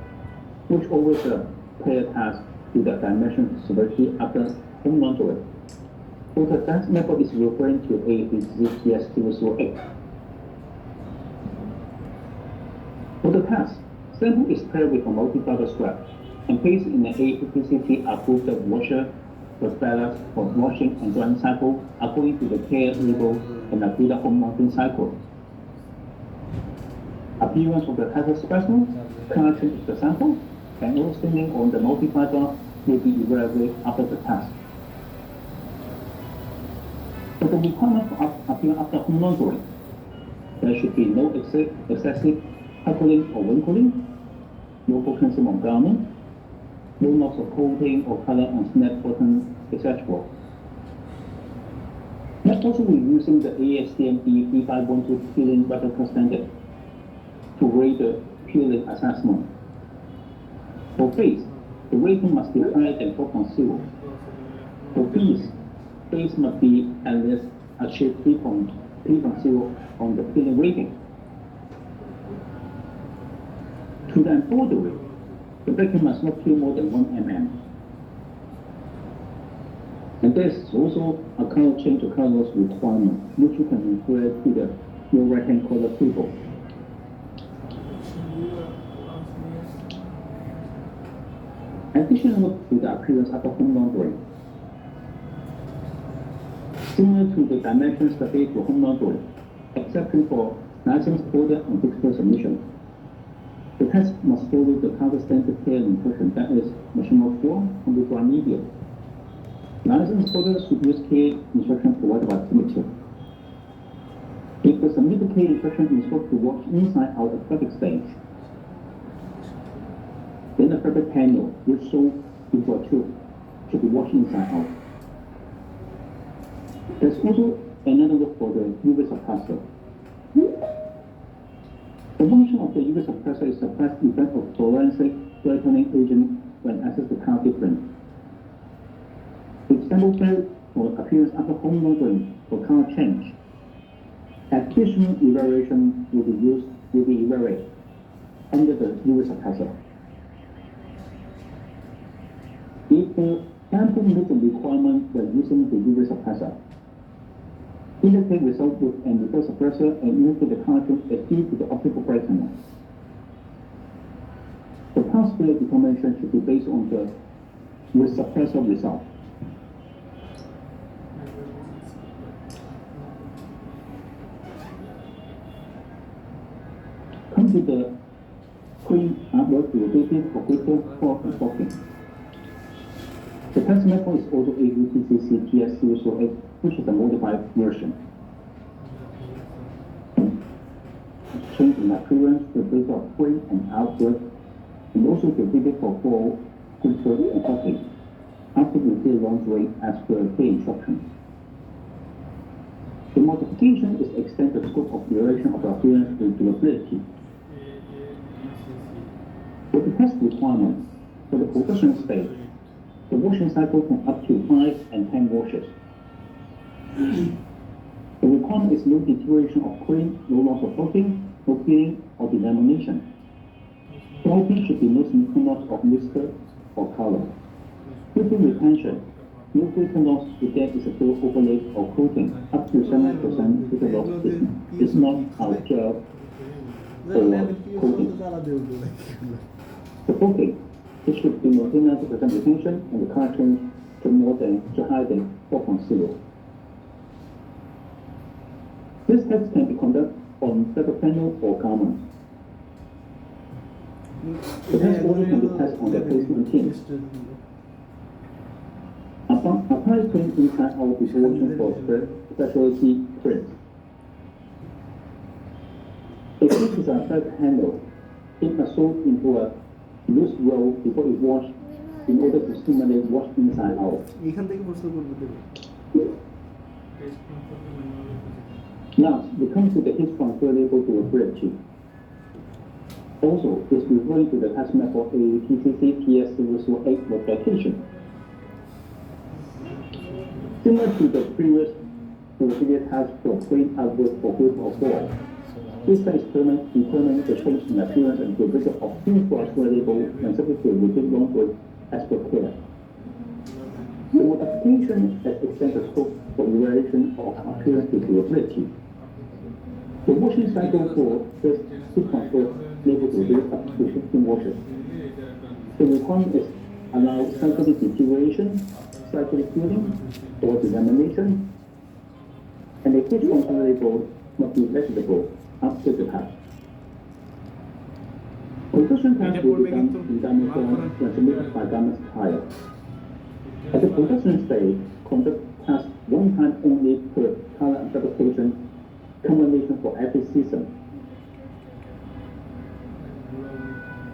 which always a prior task to the dimension severity after home laundry. So the task method is referring to AAPCC 008. For the task, sample is paired with a multi-fiber scrap and placed in an AAPCC approved washer with ballast for washing and drying cycle according to the care label and agreed home laundry cycle. Appearance of the test specimen, collection of the sample, and all staining on the multi-fiber will be evaluated after the test. For the requirement for appearance after home laundry, there should be no excessive puckling or wrinkling, no calcium on garment, no loss of coating or color on snap button, etc. Next, also we're using the ASTM E3512 peeling replica standard to rate the peeling assessment. For face, the rating must be higher than 4.0. For face, face must be at least achieve 3.0 on the peeling rating. To the embroidery, the baking must not peel more than 1 mm. And there is also a color change to color loss requirement, which you can refer to the your right-hand color table. Additional to the appearance after home laundry. Similar to the dimensions specified for home laundry, except for licensed order and digital submission. The test must follow the counter standard care instruction, that is, machine of 4 on the dry medium. Licensed order should use care instruction provided by submitter. If the submitted care instruction instructs to wash inside out at fabric stage, then the fabric panel, which shows into a tube, should be washed inside out. There's also another look for the UV suppressor. The function of the UV suppressor is to suppress the effect of fluorescent brightening agent when access to color difference. With sample pair for appearance after home laundering for color change, additional evaluation will be evaluated under the UV suppressor. If the sample meets the requirement when using the UV suppressor, indicate result with an reverse suppressor and indicate the color change is due to the optical brightener. The pass failure determination should be based on the with suppressor result. Come to the screen artwork related for greater for constructing. The test method is also AUTCC TS008, which is a modified version. Change in appearance, the base of frame and outward, and also the video for full filter and copy after the field laundry as per the instruction. The modification is extend the scope of duration of appearance and durability. For the test requirement, for the production stage, the washing cycle can up to 5 and 10 washes. The requirement is no deterioration of cream, no loss of coating, no peeling or delamination. Coating should be no significant loss of luster or color. Filter retention, no filter loss if there is a full overlay or coating up to 7% filter loss is not our gel or coating. The coating, it should be more than 90% retention and the color change to higher than 4.0. This test can be conducted on fabric panel or garment. The test also can be tested on the placement tin. Apply cream inside out before washing for specialty prints. If This is a third handle. It must soak into a loose roll before it washed in order to stimulate wash inside out. এখান থেকে প্রশ্ন করবো দেবে Now, we come to the heat transfer label to a breadsheet. Also, it's referring to the test method APCC PS008 modification. Similar to the previous procedure task for plain output for group of four, this experiment determines the change in appearance and temperature of heat transfer label when subject to repeat long work as per care. The modification has extended the scope for evaluation of appearance to durability. The washing cycle for this heat transfer label to build up to 15 washes. The requirement is allow cyclic deterioration, cyclic cooling, or delamination, and the heat transfer label must be vegetable after the test. Production test will be done in garment form when submitted by garment supplier. At the production stage, conduct tests one time only per color interpretation combination for every season.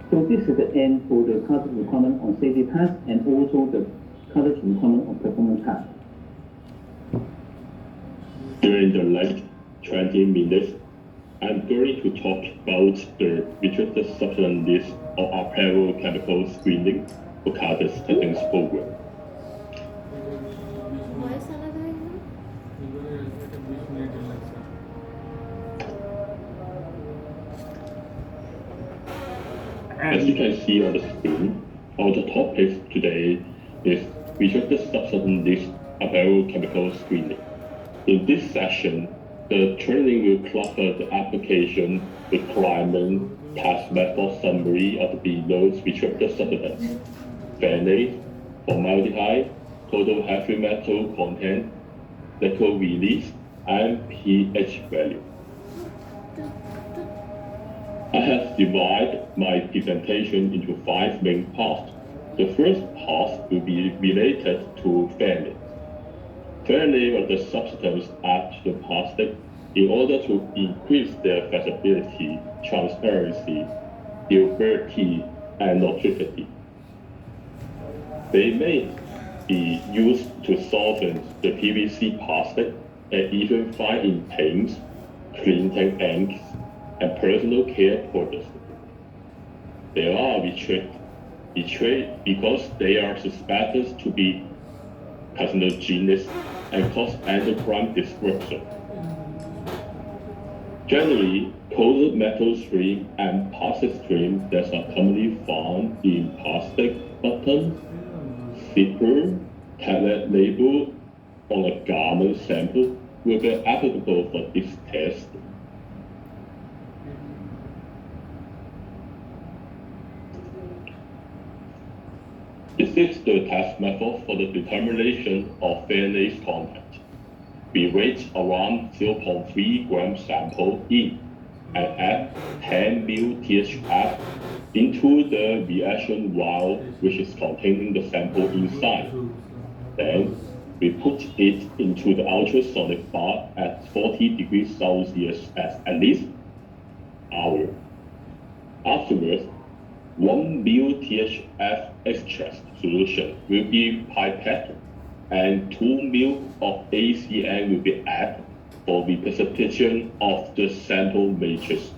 So this is the end for the coverage requirement on safety test and also the coverage requirement on performance test. During the next 20 minutes, I'm going to talk about the restricted substance list of apparel chemical screening for coverage testing program. Voice আলাদা হয়ে গেল As you can see on the screen, our topic today is restricted substance list apparel chemical screening. In this session, the training will cover the application, requirement, test method summary of the below restricted substance, phenate, formaldehyde, total heavy metal content, liquid release, and pH value. I have divided my presentation into 5 main parts. The first part will be related to phenate. Phenate of the substance add to the plastic in order to increase their flexibility, transparency, durability, and longevity. They may be used to soften the PVC plastic and even find in paints, printing inks, and personal care products. They are betrayed because they are suspected to be carcinogenous and cause endocrine disruption. Generally, coated metal stream and plastic stream that are commonly found in plastic button, zipper, tablet label on a garment sample will be applicable for this test. This is the test method for the determination of phenate content. We rate around 0.3 gram sample in and add 10 ml THF into the reaction vial which is containing the sample inside. Then we put it into the ultrasonic bath at 40 degrees Celsius at least hour. Afterwards, 1 ml THF extract solution will be pipetted and 2 ml of ACN will be added for representation of the sample matrix,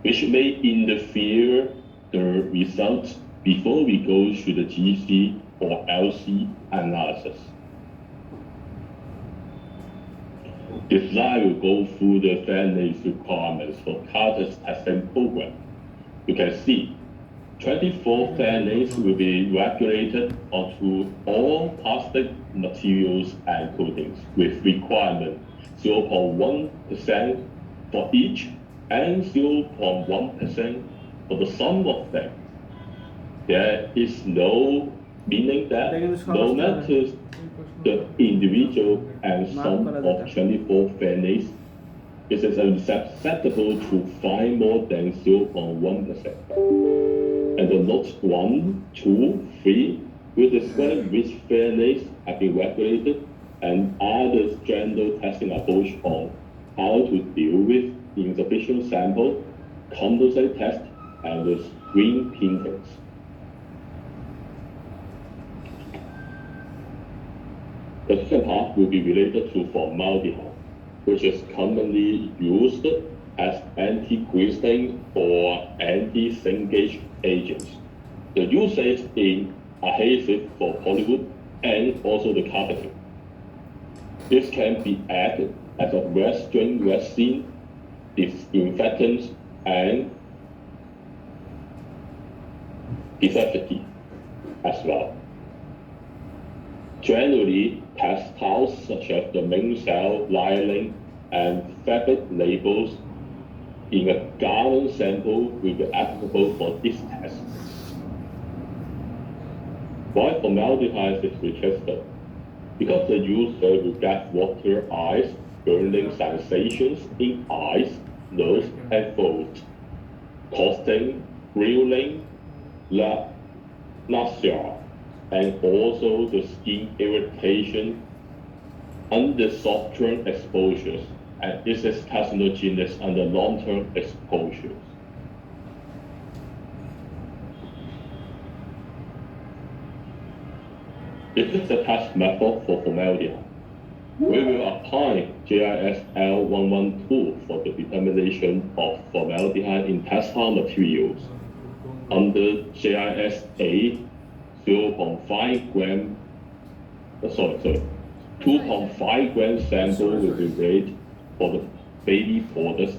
which may interfere the results before we go to the GC or LC analysis. This slide will go through the phenate requirements for cartridge testing program. You can see 24 phthalates will be regulated onto all plastic materials and coatings with requirement 0.1% for each and 0.1% for the sum of them. There is no meaning that no matter the individual and sum of 24 phthalates, it is acceptable to find more than 0.1%. And the notes 1, 2, 3 will describe which phthalates have been regulated and other general testing approach on how to deal with insufficient sample composite test, and the screen printings. The second part will be related to formaldehyde, which is commonly used as anti-greasing or anti-shrinkage agents. The usage in adhesive for polywood and also the carpeting. This can be added as a restraint resin, disinfectant, and disinfectant as well. Generally, textiles such as the main cell, lining, and fabric labels in a garment sample will be applicable for this test. Why formaldehyde is registered? Because the user will get water eyes, burning sensations in eyes, nose, and throat, causing grilling, nausea, and also the skin irritation under short-term exposures, and this is carcinogenic under long-term exposures. This is the test method for formaldehyde. We will apply GIS L112 for the determination of formaldehyde in textile materials. Under GIS A, 2.5 gram sample will be weighed for the baby products,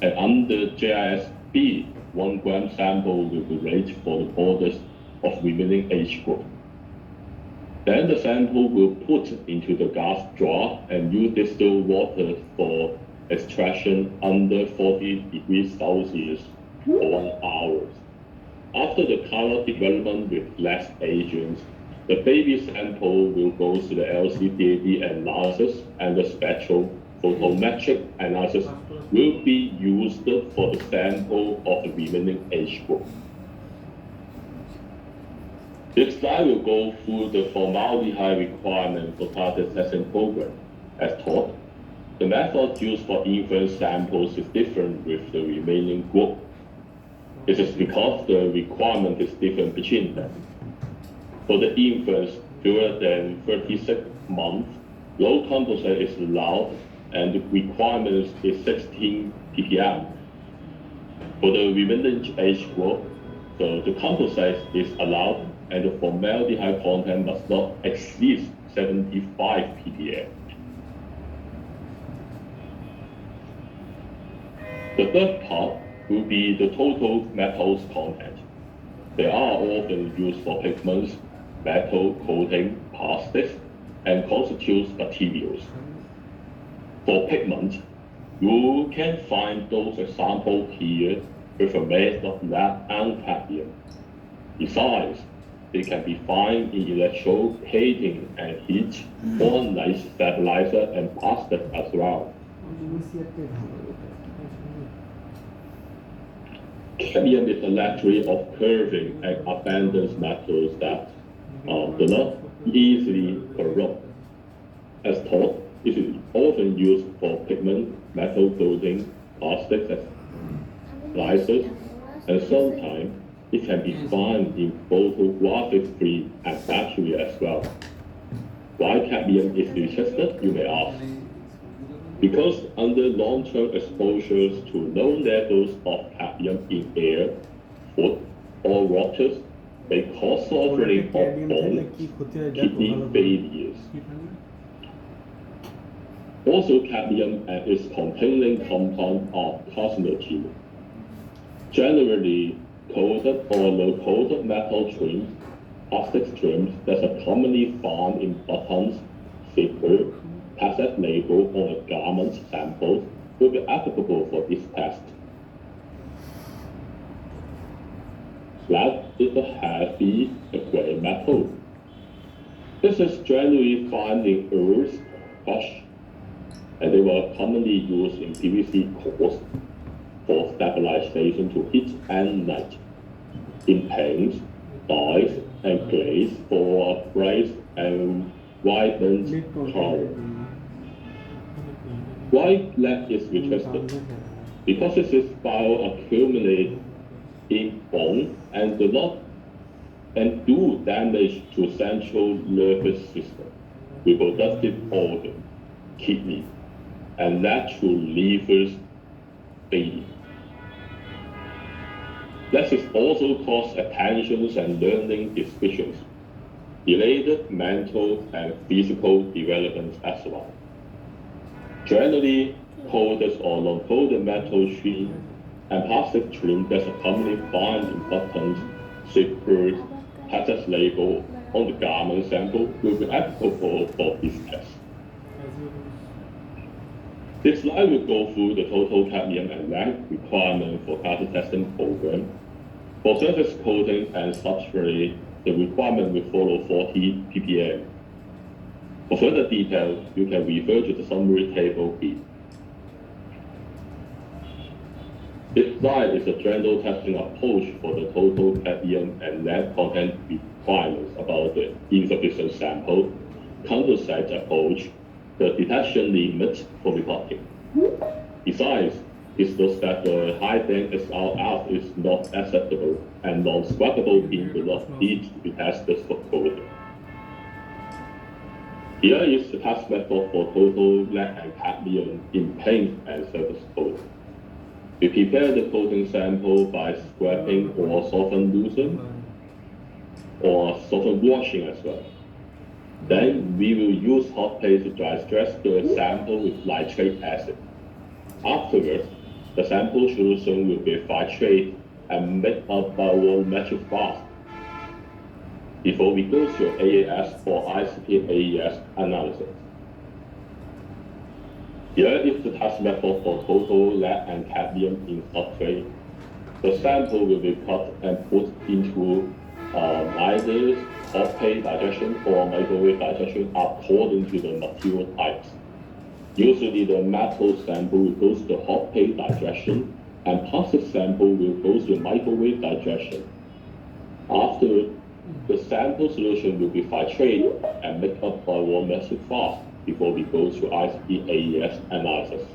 and under GIS B, 1 gram sample will be weighed for the products of remaining age group. Then the sample will put into the gas jar and use distilled water for extraction under 40 degrees Celsius for 1 hour. After the color development with less agents, the baby sample will go to the LCDAD analysis, and the spectral photometric analysis will be used for the sample of the remaining age group. This slide will go through the formaldehyde requirement for target testing program. As taught, the method used for infant samples is different with the remaining group. This is because the requirement is different between them. For the infants fewer than 36 months, low composite is allowed, and the requirement is 16 ppm. For the remaining age group, so the composite is allowed, and the formaldehyde content must not exceed 75 ppm. The third part will be the total metals content. They are often used for pigments, metal coating, plastics, and constitutes materials. For pigment, you can find those examples here with a mix of lead and cadmium. Besides, they can be found in electroplating and heat, on light stabilizer, and plastic as well. Cadmium is a laboratory of curving and abundant metals that do not easily corrode. As taught, it is often used for pigment, metal coating, plastics, lasers, and sometimes it can be found in photographic film and battery as well. Why cadmium is registered, you may ask. Because under long-term exposures to low levels of cadmium in air, food, or waters, may cause softening of bone, kidney failures. Also, cadmium and its containing compounds are carcinogenic. Generally, coated or low-coated metal trims, plastic trims that are commonly found in buttons, zipper, cassette label on a garment sample will be applicable for this test. Lead is a heavy gray metal. This is generally found in earth, ash, and they were commonly used in PVC cores for stabilization to heat and light, in paints, dyes, and glaze for bright and vibrant color. Why lead is registered? Because this bioaccumulate in bone and do damage to central nervous system, reproductive organ, kidney, and lead to liver's failure. This is also cause attention and learning deficiency, delayed mental and physical development as well. Generally, coded or non-coded metal string and plastic string that are commonly found in buttons, zippers, patent label on the garment sample will be applicable for this test. This slide will go through the total cadmium and lead requirement for carpet testing program. For surface coating and substrate, the requirement will follow 40 ppm. For further details, you can refer to the summary table here. This slide is a general testing approach for the total cadmium and lead content requirements about the insufficient sample, counter-set approach, the detection limit for reporting. Besides, it shows that the high-band SRF is not acceptable and non-swappable pin do not need to be tested for coding. Here is the test method for total lead and cadmium in paint and surface coating. We prepare the coating sample by scraping or solvent loosen or solvent washing as well. Then we will use hot paste to dry stress the sample with nitric acid. Afterwards, the sample solution will be filtrated and made up by volumetric fast. Before we go to AAS or ICP AES analysis. Here is the test method for total lead and cadmium in substrate. The sample will be cut and put into either hot plate digestion or microwave digestion according to the material types. Usually the metal sample will go to the hot plate digestion and plastic sample will go to microwave digestion. After, the sample solution will be filtrated and made up by volumetric fast before we go to ICP AES analysis.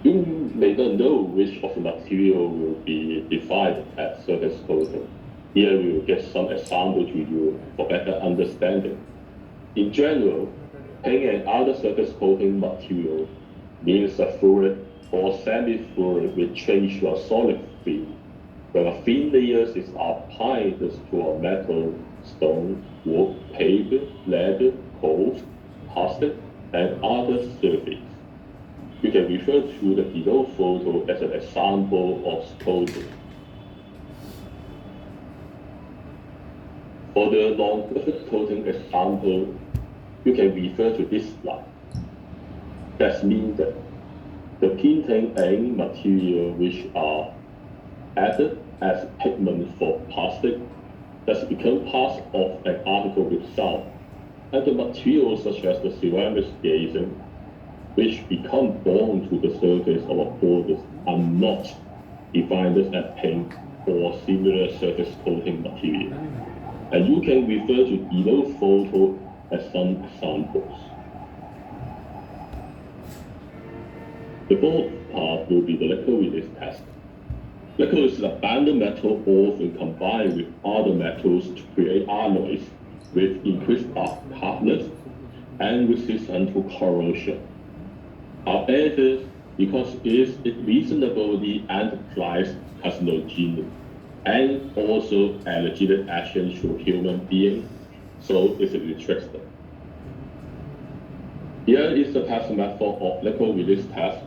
You may not know which of the material will be defined as surface coating. Here we will get some examples to you for better understanding. In general, paint and other surface coating material means a fluid or semi-fluid will change to a solid film. When a thin layer is applied to a metal, stone, wood, paper, leather, coal, plastic, and other surface. You can refer to the below photo as an example of coating. For the non-surface coating example, you can refer to this slide. That means that the painting and material which are added as pigment for plastic that become part of an article itself, and the materials such as the ceramic glazing, which become bound to the surface of a borders, are not defined as paint or similar surface coating material. And you can refer to below photo as some examples. The fourth part will be the liquid release test. Liquid is a banded metal often combined with other metals to create alloys with increased hardness and resistance to corrosion. However, because it is reasonably anti-price carcinogenic and also allergenic action to human beings, so it's restricted. Here is the test method of liquid release test,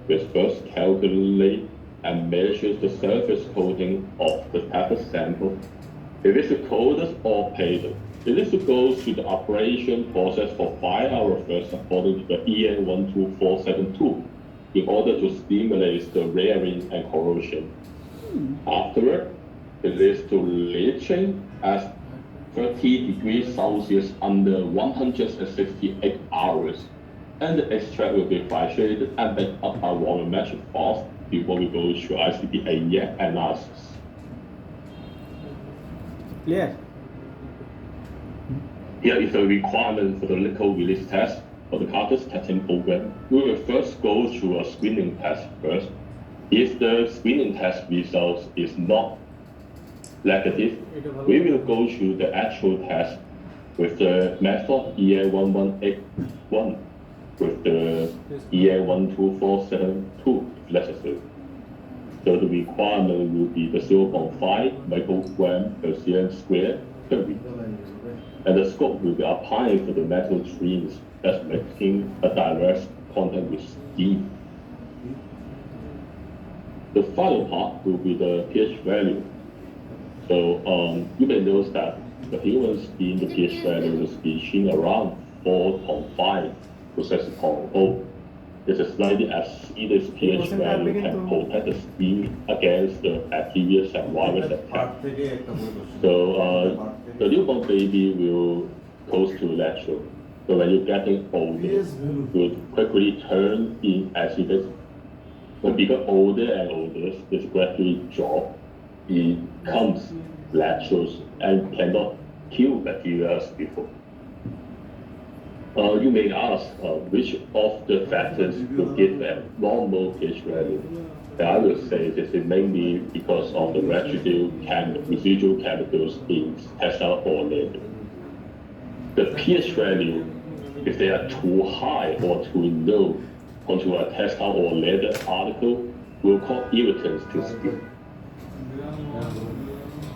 which first calculate and measures the surface coating of the test sample. If it's coated or painted, it is to go through the operation process for 5 hours first according to the EN 12472 in order to stimulate the wearing and corrosion. Afterward, it is to leaching at 30 degrees Celsius under 168 hours, and the extract will be filtrated and made up by volumetric fast before we go to ICP AES analysis. Clear? Here is the requirement for the liquid release test for the carcass testing program. We will first go through a screening test first. If the screening test results is not negative, we will go through the actual test with the method EA1181 with the EA12472 if necessary. So the requirement will be the 0.5 microgram per cm square per week. And the scope will be applied for the metal streams that's making a direct contact with steam. The final part will be the pH value. So you may notice that the human skin, the pH value is between around 4.5 to 6.0. This is slightly acidic pH value can protect the skin against the bacteria and virus attack. So the newborn baby will close to natural. So when you're getting older, it will quickly turn in acidic. When you get older and older, this gradually drop. It becomes lactose and cannot kill bacteria as before. You may ask which of the factors will give a normal pH value. And I will say this is mainly because of the residual chemicals in textile or leather. The pH value, if they are too high or too low onto a textile or leather article, will cause irritants to skin.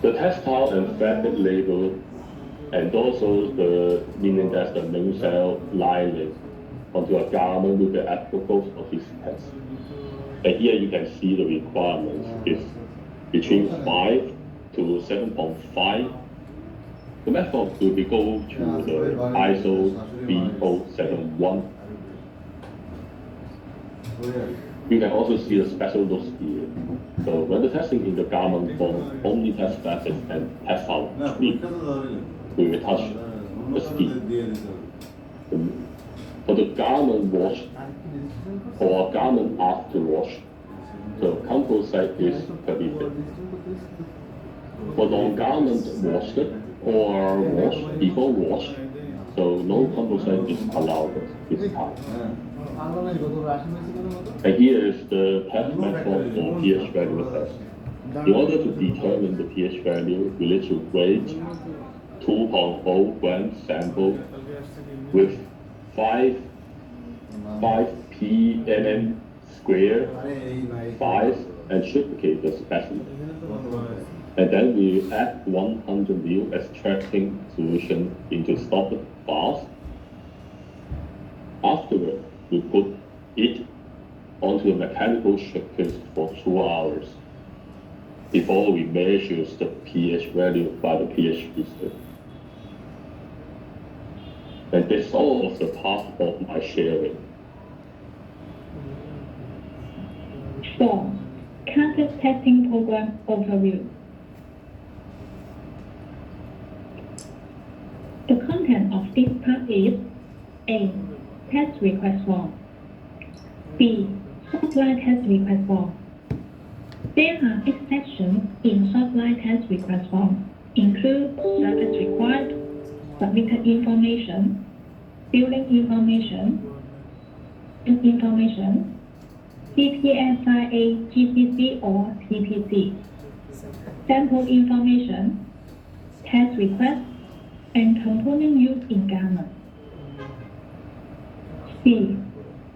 The textile and fabric label, and also the meaning that the main cell lining onto a garment will be applicable of this test. And here you can see the requirements is between 5 to 7.5. The method will be go to the ISO 3071. You can also see the special notes here. So when the testing in the garment form only test fabric and textile stream, we will touch the skin. For the garment wash or garment after wash, the composite is permitted. For non-garment washed or wash before wash, so no composite is allowed this time. And here is the test method for pH value test. In order to determine the pH value, we need to weight 2.0 gram sample with 5 ppm square size and triplicate the specimen. And then we add 100 ml extracting solution into stopped vase. Afterward, we put it onto a mechanical shaker for 2 hours before we measure the pH value by the pH meter. And that's all of the part of my sharing. 4. Carcass testing program overview. The content of this part is A. Test request form. B. Softline test request form. There are exceptions in softline test request form, include service required, submitted information, billing information, CPSIA, GCC or CPC, sample information, test request, and component used in garment. C.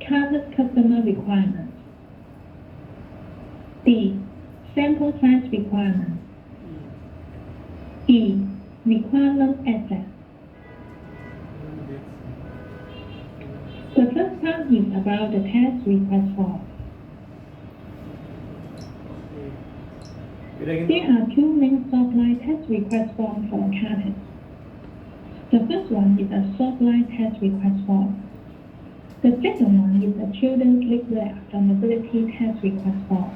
Carcass customer requirements. D. Sample size requirements. E. Requirement access. The first part is about the test request form. There are two main softline test request forms for carcass. The first one is a softline test request form. The second one is the children's liquid flammability test request form.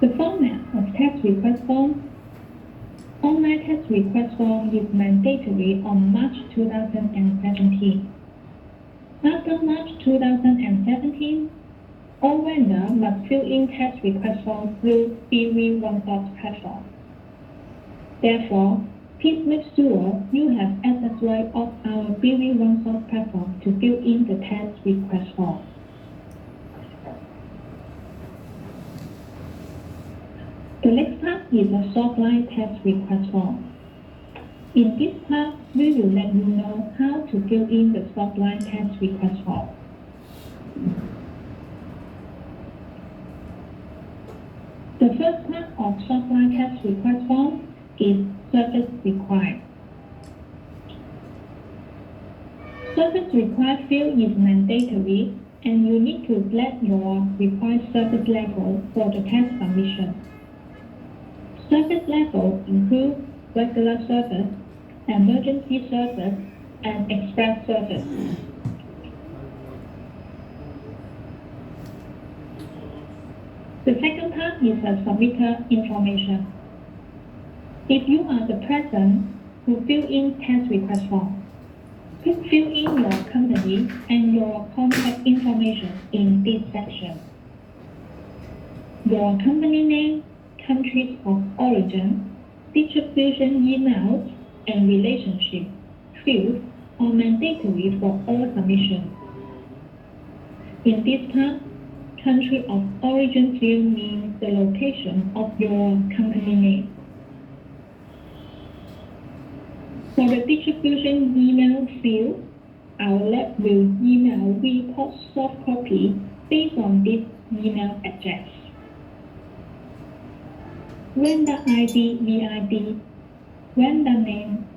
The format of test request form. Online test request form is mandatory on March 2017. After March 2017, all vendors must fill in test request forms through BV1.platform. Therefore, Please make sure you have access right of our BV OneSource platform to fill in the test request form. The next part is a softline test request form. In this part, we will let you know how to fill in the softline test request form. The first part of softline test request form is service required. Service required field is mandatory and you need to select your required service level for the test submission. Service level include regular service, emergency service, and express service. The second part is a submitter information. If you are the person who fill in test request form, please fill in your company and your contact information in this section. Your company name, countries of origin, distribution emails, and relationship fields are mandatory for all submissions. In this part, country of origin field means the location of your company name. For the distribution email field, our lab will email report soft copy based on this email address. Vendor ID, VID, vendor name,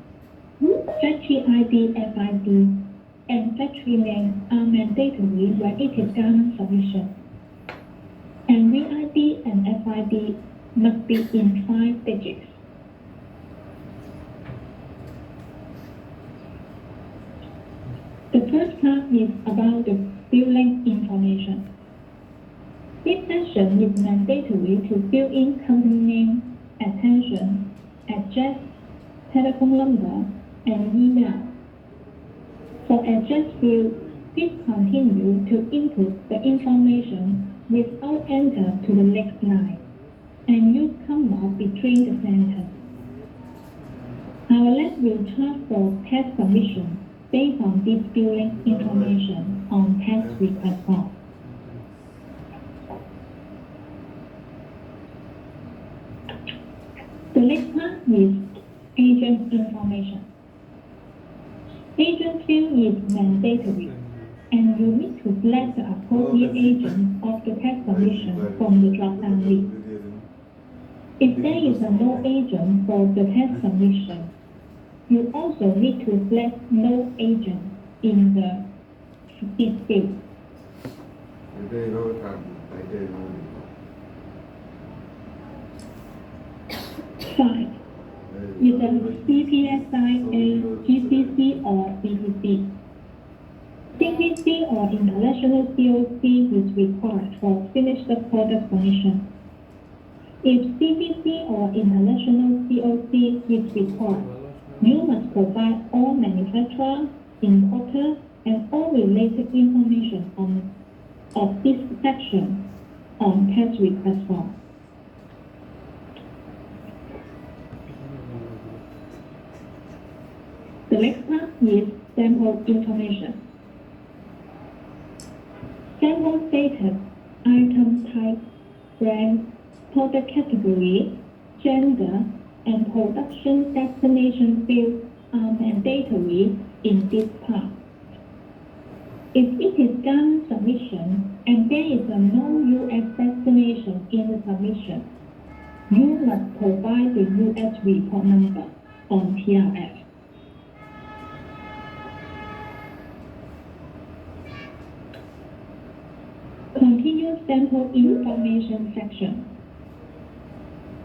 factory ID, FID, and factory name are mandatory when it is garment submission. And VID and FID must be in 5 digits. The first part is about the billing information. This section is mandatory to fill in company name, attention, address, telephone number, and email. For address field, please continue to input the information without enter to the next line, and use comma between the sentences. Our lab will charge for test submission based on this billing information on test request form. The next part is agent information. Agent field is mandatory, and you need to select the appropriate agent of the test submission from the drop-down list. If there is a no agent for the test submission, you also need to select no agent in this field. 5. Is a CPSI, GCC, or CPC. CPC or International COC is required for finished product submission. If CPC or International COC is required, you must provide all manufacturer, importer, and all related information of this section on test request form. The next part is sample information. Sample status, item type, brand, product category, gender, and production destination fields are mandatory in this part. If it is garment submission and there is a non-US destination in the submission, you must provide the US report number on TRF. Continuous sample information section.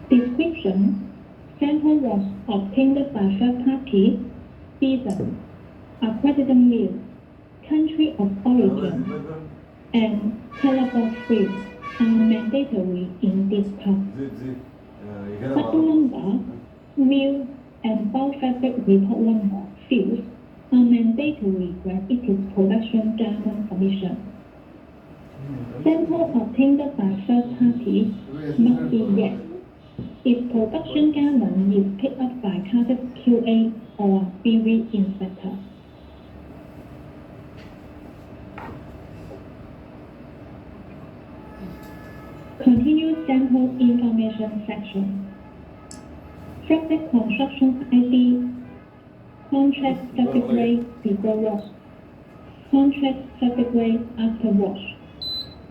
Description. Sample was obtained by third party, season, accredited mill, country of origin, and telephone field are mandatory in this part. Bottle number, mill, and bulk fabric report number fields are mandatory when it is production garment submission. Sample obtained by third party must be yes, If production garment is picked up by carpet QA or BV inspector. Continue sample information section. Fabric construction ID, contract fabric rate before wash, contract fabric rate after wash,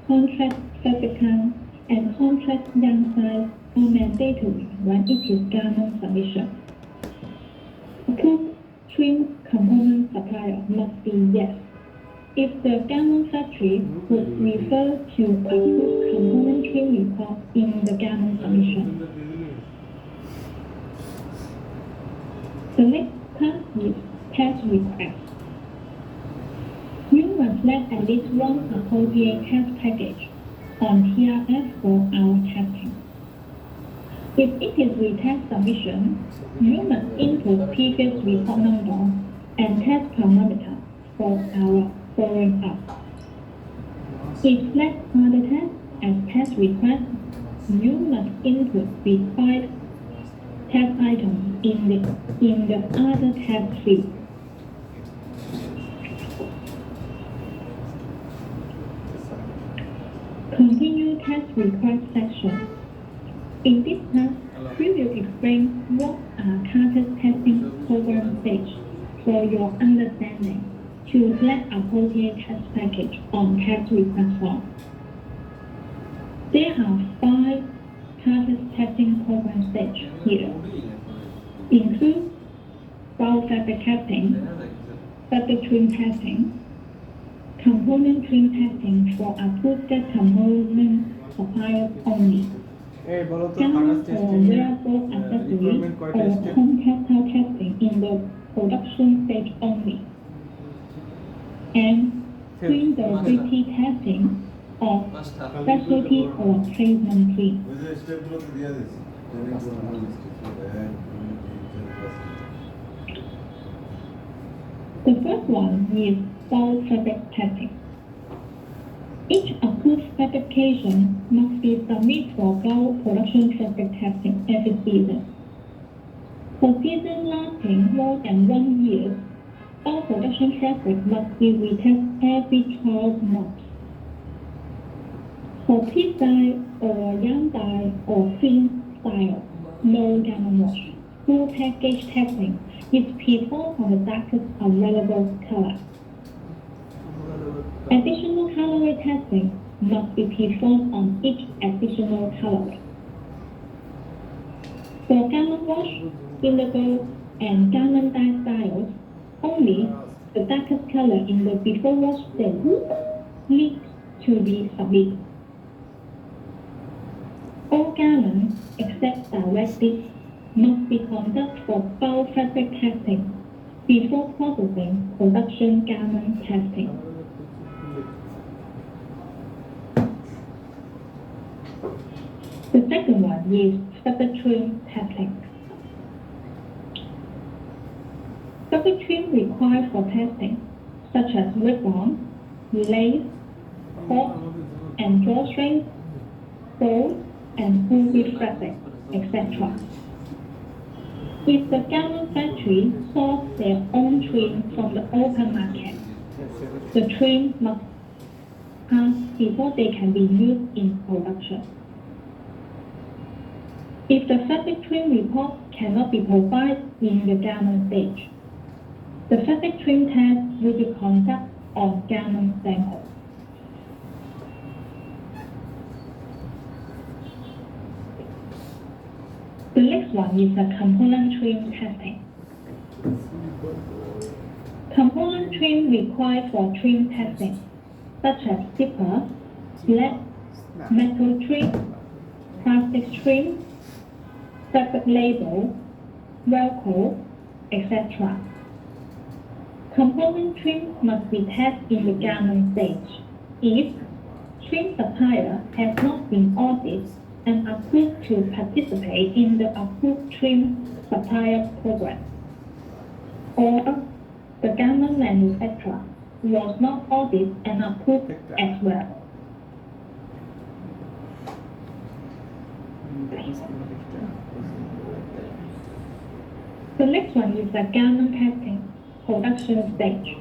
contract fabric count, and contract yarn size are mandatory when it is garment submission. Approved trim component supplier must be yes. If the garment factory would refer to approved component trim report in the garment submission. The next part is test request. You must let at least one appropriate test package on TRF for our testing. If it is retest submission, you must input previous report number and test parameter for our following up. If flag other test as test request, you must input required test items in the other test field. Continue test request section. In this part, we will explain what are carpet testing program stage for your understanding to select appropriate test package on test request form. There are 5 carpet testing program stages here. Include bulk fabric testing, fabric trim testing, component trim testing for approved component suppliers only. Garment or wearable accessory or home textile testing in the production stage only. And printability testing of specialty or tradesman trim. The first one is bulk fabric testing. Each approved fabrication must be submitted for bulk production fabric testing every season. For season lasting more than 1 year, bulk production fabric must be retested every 12 months. For piece dye or yarn dye or print style, no garment wash. Full package testing is performed on the darkest available color. Additional colorway testing must be performed on each additional colorway. For garment wash, indigo, and garment dye styles, only the darkest color in the before wash stage needs to be submitted. All garments except directly must be conducted for bulk fabric testing before processing production garment testing. The second one is fabric trim testing. Fabric trim required for testing, such as ribbon, lace, cord, and drawstring, fold, and full width fabric, etc. If the garment factory sources their own trim from the open market, the trim must pass before they can be used in production. If the fabric trim report cannot be provided in the garment stage, the fabric trim test will be conducted on garment sample. The next one is the component trim testing. Component trim required for trim testing, such as zipper, lead, metal trim, plastic trim, fabric label, Velcro, etc. Component trim must be tested in the garment stage if trim supplier has not been audited and approved to participate in the approved trim supplier program, or the garment manufacturer was not audited and approved as well. The next one is the garment testing, production stage.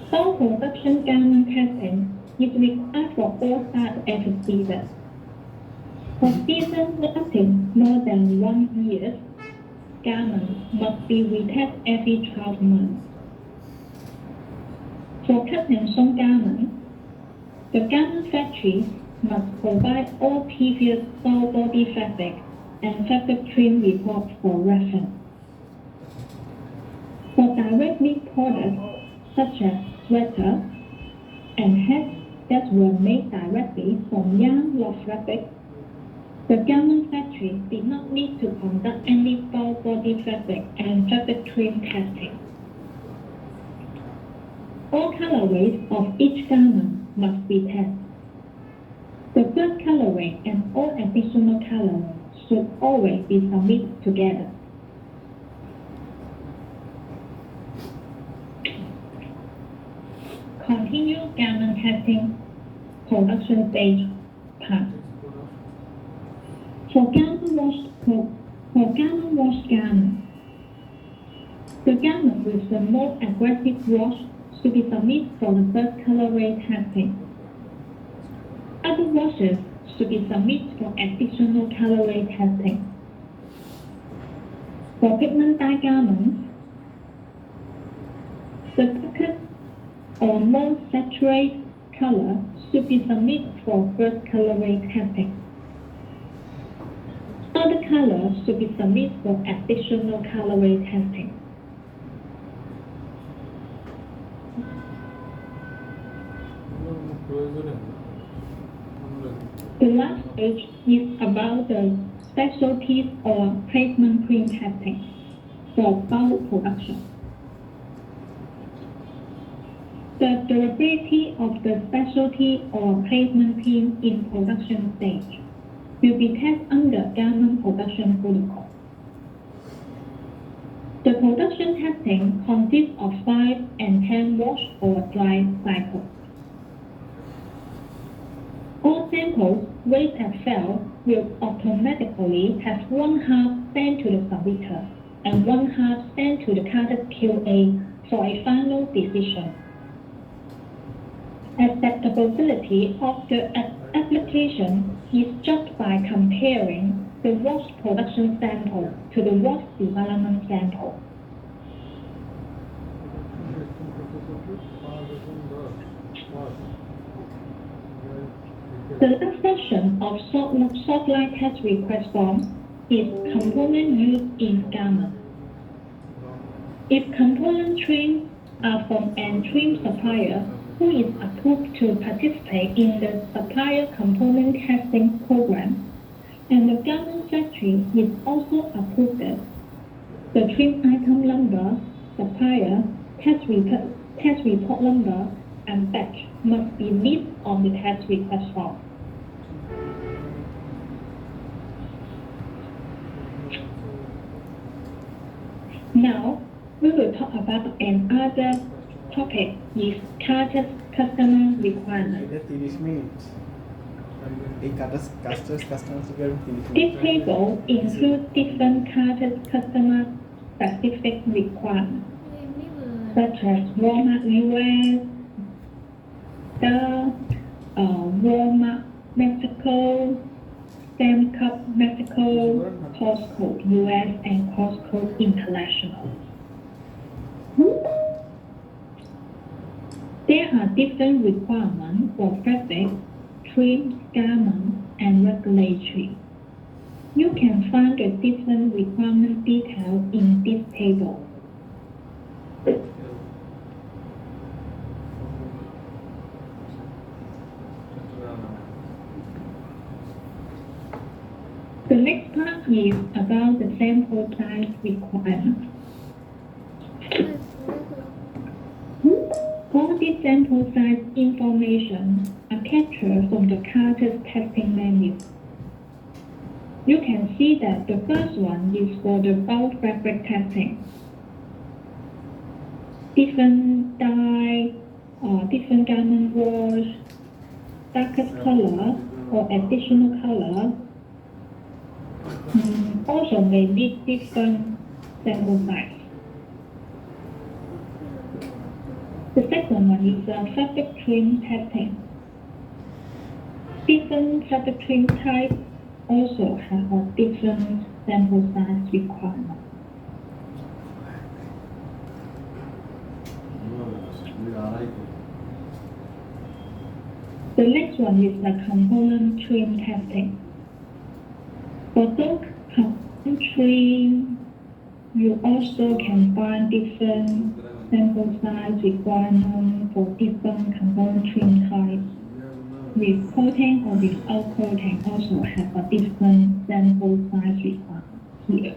For production garment testing is required for all start every season. For seasons lasting more than 1 year, garments must be retested every 12 months. For cut and sewn garments, the garment factory must provide all previous full body fabric and fabric trim reports for reference. For direct knit products such as sweaters and hats that were made directly from yarn or fabric, the garment factory did not need to conduct any full body fabric and fabric trim testing. All colorways of each garment must be tested. The first colorway and all additional colorways should always be submitted together. Continue garment testing, production stage part. For garment wash garment, the garment with the most aggressive wash should be submitted for the first colorway testing. Other washes should be submitted for additional colorway testing. For pigment dye garments, the darkest or most saturated color should be submitted for first colorway testing. Other colors should be submitted for additional colorway testing. The last stage is about the specialties or placement print testing for bulk production. The durability of the specialty or placement print in production stage will be tested under garment production protocol. The production testing consists of 5 and 10 wash or dry cycles. All samples weighed and fell will automatically have 1/2 sent to the submitter and 1/2 sent to the carded QA for a final decision. Acceptability of the application is judged by comparing the wash production sample to the wash development sample. The last section of soft-line test request form is component used in garment. If component trims are from an trim supplier who is approved to participate in the supplier component testing program, and the garment factory is also approved, the trim item number, supplier, test report number, and batch must be listed on the test request form. Now, we will talk about another topic is carded customer requirement. This table includes different carded customer specific requirements, such as Walmart US, Walmart Mexico, Sam Cup Mexico, Costco US, and Costco International. There are different requirements for fabric, trim, garment, and regulatory. You can find the different requirement details in this table. The next part is about the sample size requirement. All the sample size information are captured from the carded testing menu. You can see that the first one is for the bulk fabric testing. Different dye, different garment wash, darkest color, or additional color also may need different sample size. The second one is fabric trim testing. Different fabric trim types also have a different sample size requirement. The next one is the component trim testing. For those component trim, you also can find different sample size requirements for different component trim types. With coating or without coating also have a different sample size requirement here.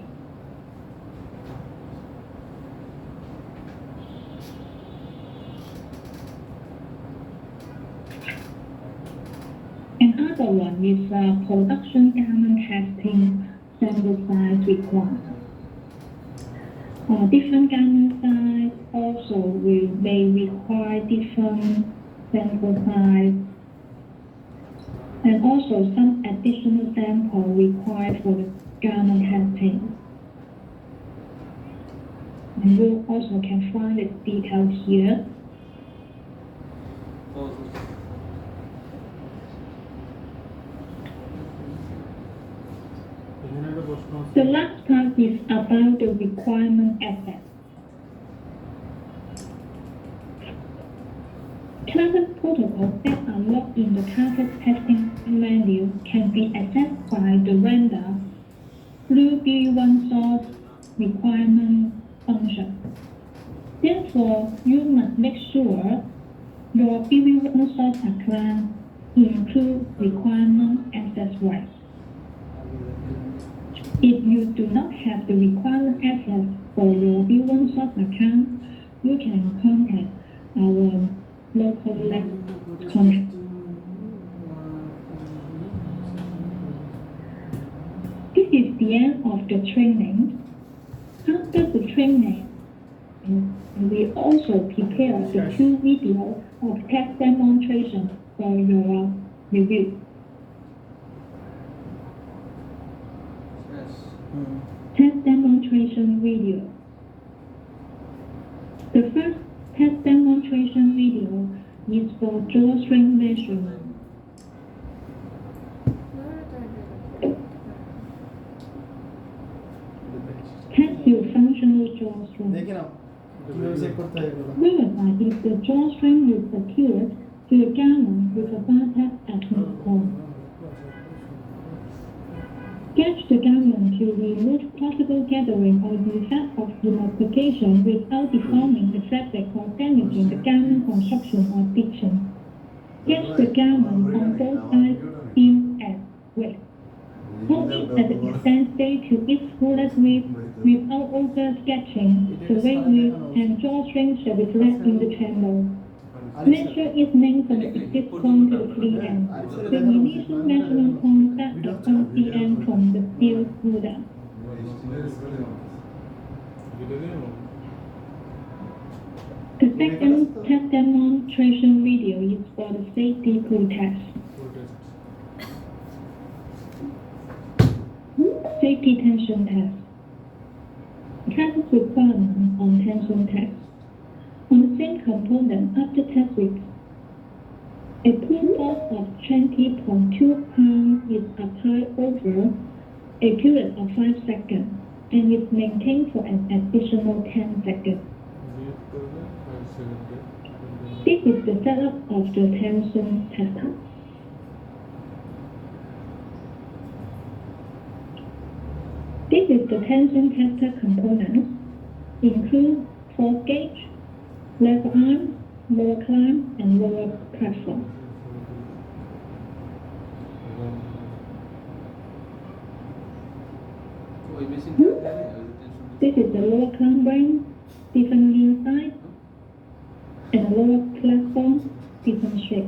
Another one is production garment testing sample size requirement. Different garment size also may require different sample size, and also some additional sample required for the garment testing. And you also can find the details here. The last part is about the requirement assets. Carpet protocols that are not in the carpet testing manual can be accessed by the vendor through BV1 source requirement function. Therefore, you must make sure your BV1 source account includes requirement access rights. If you do not have the requirement access for your B1 source account, you can contact our local lab contact. This is the end of the training. After the training, we also prepare the 2 videos of test demonstration for your review. Test demonstration video. The first test demonstration video is for drawstring measurement. Test your functional drawstring. Verify if the drawstring is secured to the garment with a bar tab at midpoint. Sketch the garment to remove possible gathering or defect of the application without deforming the fabric or damaging the garment construction or stitching. Sketch the garment on both sides, seam and width. Hold it at the extent stay to its fullest width without over sketching the weight width, and drawstring shall be flat in the channel. Measure its length from the exit point to the free end. The initial measurement point starts at 1 cm from the steel ruler. The second test demonstration video is for the safety pull test. Safety tension test. Carpet requirement on tension test. On the same component after test week, a pull force of 20.2 pounds is applied over a period of 5 seconds and is maintained for an additional 10 seconds. This is the setup of the tension tester. This is the tension tester component. Include force gauge, lever arm, lower climb, and lower platform. This is the lower climb ring, different inside, and a lower platform, different shape.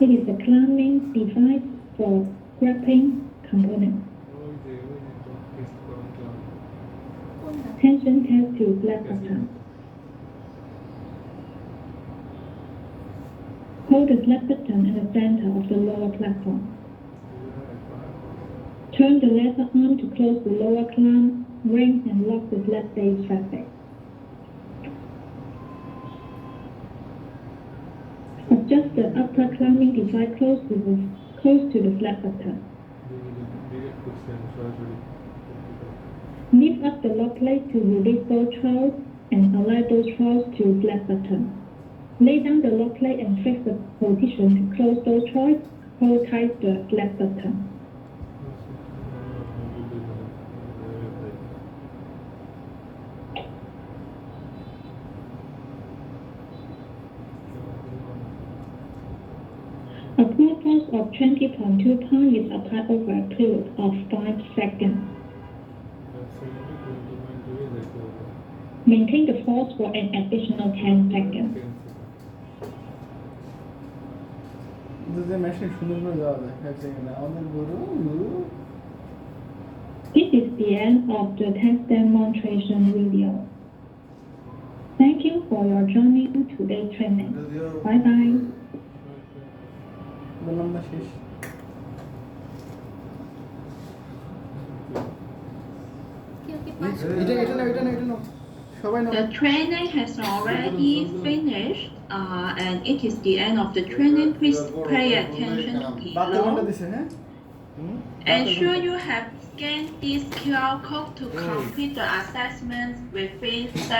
It is a climbing device for grappling component. Tension test to black bottom. Hold the flat button at the center of the lower platform. Turn the lever arm to close the lower clamp, ring and lock the flat base traffic. Adjust the upper clamping device close to the flat button. Lift up the lock plate to release those trowels and align those trowels to flat button. Lay down the lock plate and fix the position to close those trowels. Hold tight the flat button. A pull force of 20.2 pounds is applied over a period of 5 seconds. Maintain the force for an additional 10 seconds. যদি machine সুন্দর করে যাওয়া যায় 5 সেকেন্ডে আমাদের গরু This is the end of the test demonstration video. Thank you for your joining today's training. Bye bye. বললাম না শেষ এটা না সবাই না The training has already finished, and it is the end of the training. Please pay attention বাচ্চা below. দিছে হ্যাঁ Ensure you have scanned this QR code to complete the assessment within